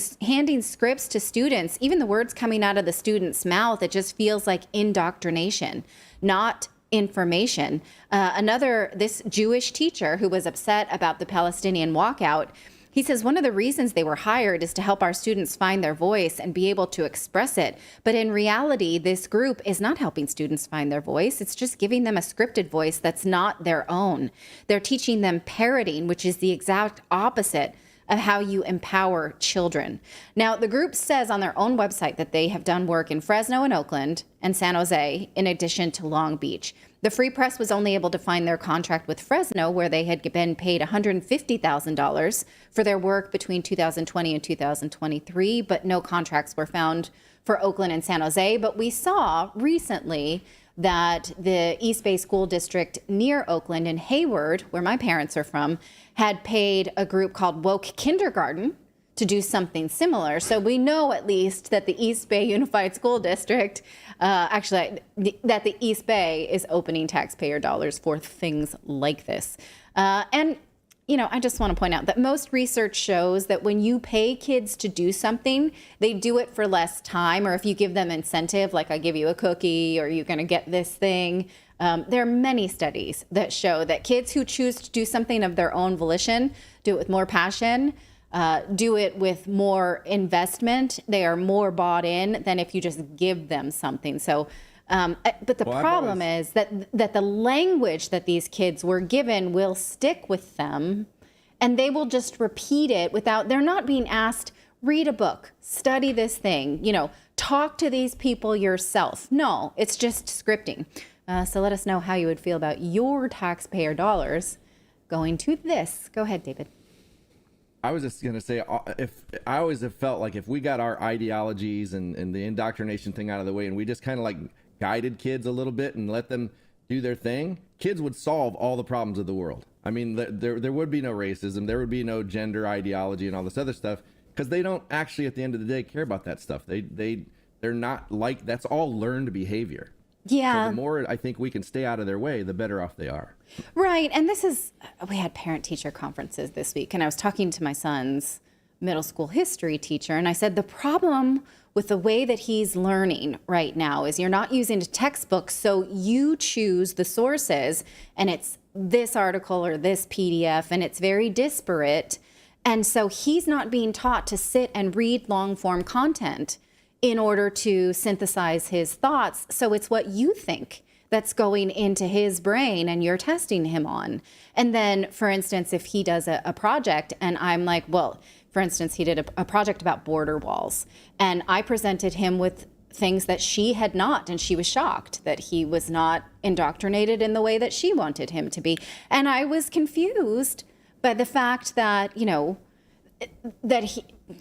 scripts to students, even the words coming out of the student's mouth, it just feels like indoctrination, not information. This Jewish teacher who was upset about the Palestinian walkout, he says one of the reasons they were hired is to help our students find their voice and be able to express it. But in reality, this group is not helping students find their voice. It's just giving them a scripted voice that's not their own. They're teaching them parroting, which is the exact opposite of how you empower children. Now, the group says on their own website that they have done work in Fresno and Oakland and San Jose, in addition to Long Beach. The Free Press was only able to find their contract with Fresno, where they had been paid $150,000 for their work between 2020 and 2023, but no contracts were found for Oakland and San Jose. But we saw recently that the East Bay School District near Oakland in Hayward, where my parents are from, had paid a group called Woke Kindergarten to do something similar. So we know at least that the East Bay Unified School District, that the East Bay is opening taxpayer dollars for things like this. And I just want to point out that most research shows that when you pay kids to do something, they do it for less time, or if you give them incentive, like I give you a cookie or you're going to get this thing. There are many studies that show that kids who choose to do something of their own volition, do it with more passion, do it with more investment, they are more bought in than if you just give them something. So but the problem is that the language that these kids were given will stick with them, and they will just repeat it they're not being asked, read a book, study this thing, talk to these people yourself. No, it's just scripting. So let us know how you would feel about your taxpayer dollars going to this. Go ahead, David. I was just going to say, I always have felt like if we got our ideologies and the indoctrination thing out of the way, and we just kind of like guided kids a little bit and let them do their thing, kids would solve all the problems of the world. I mean, there would be no racism, there would be no gender ideology and all this other stuff, because they don't actually at the end of the day care about that stuff. They're not like, that's all learned behavior. Yeah. So the more I think we can stay out of their way, the better off they are. Right. And we had parent-teacher conferences this week, and I was talking to my son's middle school history teacher, and I said, the problem with the way that he's learning right now is you're not using a textbook, so you choose the sources, and it's this article or this PDF, and it's very disparate. And so he's not being taught to sit and read long-form content in order to synthesize his thoughts. So it's what you think that's going into his brain and you're testing him on. And then, for instance, if he does a project and I'm like, well, for instance, he did a project about border walls, and I presented him with things that she had not, and she was shocked that he was not indoctrinated in the way that she wanted him to be. And I was confused by the fact that,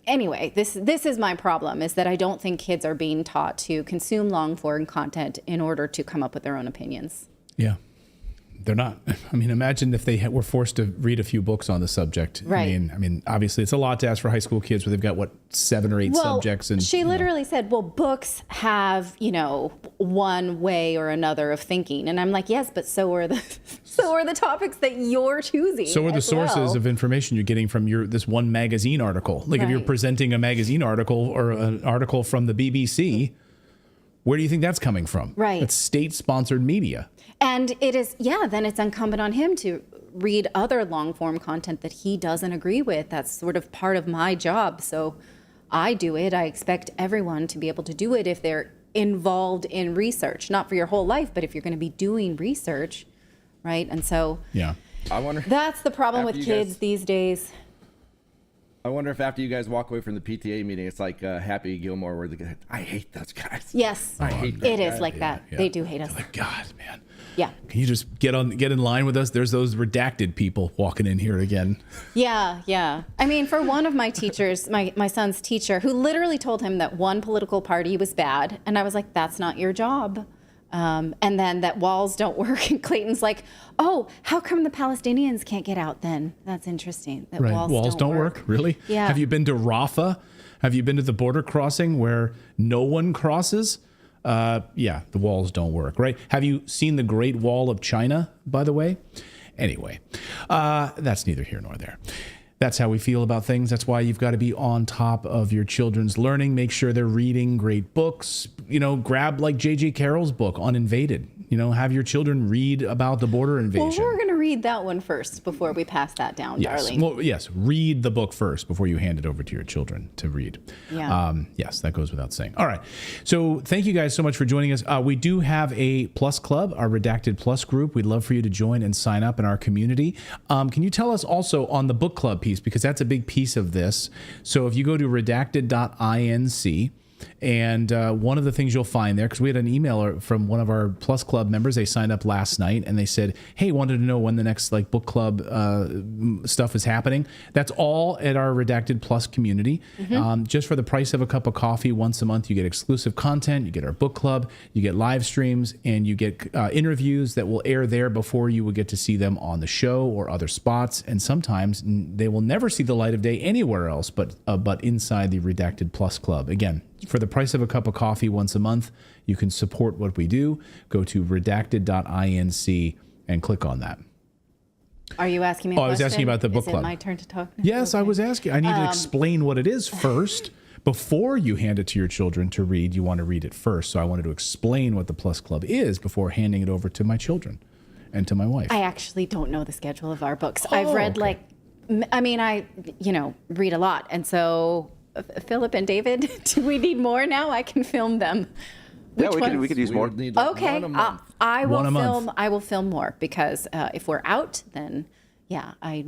anyway, this is my problem, is that I don't think kids are being taught to consume long-form content in order to come up with their own opinions. Yeah, they're not. I mean, imagine if they were forced to read a few books on the subject. Right. I mean, obviously it's a lot to ask for high school kids where they've got, 7 or 8 subjects. And she literally said, well, books have, one way or another of thinking. And I'm like, yes, but so are the topics that you're choosing. So are the sources of information you're getting from this one magazine article. Like if you're presenting a magazine article or an article from the BBC, where do you think that's coming from? Right. It's state-sponsored media. And it is, then it's incumbent on him to read other long-form content that he doesn't agree with. That's sort of part of my job. So I do it. I expect everyone to be able to do it if they're involved in research, not for your whole life, but if you're going to be doing research, right? And so I wonder, that's the problem with kids these days. I wonder if after you guys walk away from the PTA meeting, it's like Happy Gilmore, where I hate those guys. Yes, I hate it is like that. Yeah. They do hate us. Like, God, man. Yeah. Can you just get in line with us? There's those redacted people walking in here again. Yeah. I mean, for one of my teachers, my son's teacher, who literally told him that one political party was bad, and I was like, that's not your job. And then that walls don't work, and Clayton's like, oh, how come the Palestinians can't get out then? That's interesting. That right. Walls don't work. Really? Yeah. Have you been to Rafah? Have you been to the border crossing where no one crosses? The walls don't work, right? Have you seen the Great Wall of China, by the way? Anyway, that's neither here nor there. That's how we feel about things. That's why you've got to be on top of your children's learning. Make sure they're reading great books. Grab like J.J. Carroll's book, Uninvaded. Have your children read about the border invasion. Well, we're going to read that one first before we pass that down, darling. Well, yes, read the book first before you hand it over to your children to read. Yeah. Yes, that goes without saying. All right. So thank you guys so much for joining us. We do have a Plus Club, our Redacted Plus group. We'd love for you to join and sign up in our community. Can you tell us also on the book club piece, because that's a big piece of this. So if you go to redacted.inc, And one of the things you'll find there, because we had an email from one of our Plus Club members, they signed up last night and they said, hey, wanted to know when the next like book club stuff is happening. That's all at our Redacted Plus community. Just for the price of a cup of coffee once a month, you get exclusive content, you get our book club, you get live streams, and you get interviews that will air there before you will get to see them on the show or other spots. And sometimes they will never see the light of day anywhere else but inside the Redacted Plus Club. Again, for the price of a cup of coffee once a month, you can support what we do. Go to redacted.inc and click on that. Are you asking me a question? I was asking about the book club. Is it my turn to talk now? Yes, I was asking. I need to explain what it is first. Before you hand it to your children to read, you want to read it first. So I wanted to explain what the Plus Club is before handing it over to my children and to my wife. I actually don't know the schedule of our books. I've read I read a lot. And so Philip and David, do we need more now? I can film them. Yeah, we could use more. Okay, I will film more because if we're out, then I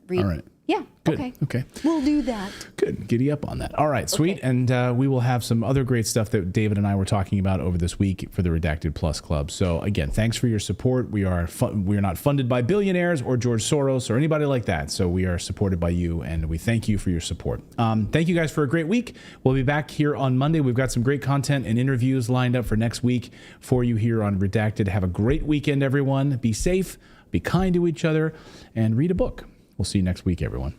read. All right. Yeah. Good. Okay. We'll do that. Good. Giddy up on that. All right. Sweet. And we will have some other great stuff that David and I were talking about over this week for the Redacted Plus Club. So again, thanks for your support. We are not funded by billionaires or George Soros or anybody like that. So we are supported by you, and we thank you for your support. Thank you guys for a great week. We'll be back here on Monday. We've got some great content and interviews lined up for next week for you here on Redacted. Have a great weekend, everyone. Be safe, be kind to each other, and read a book. We'll see you next week, everyone.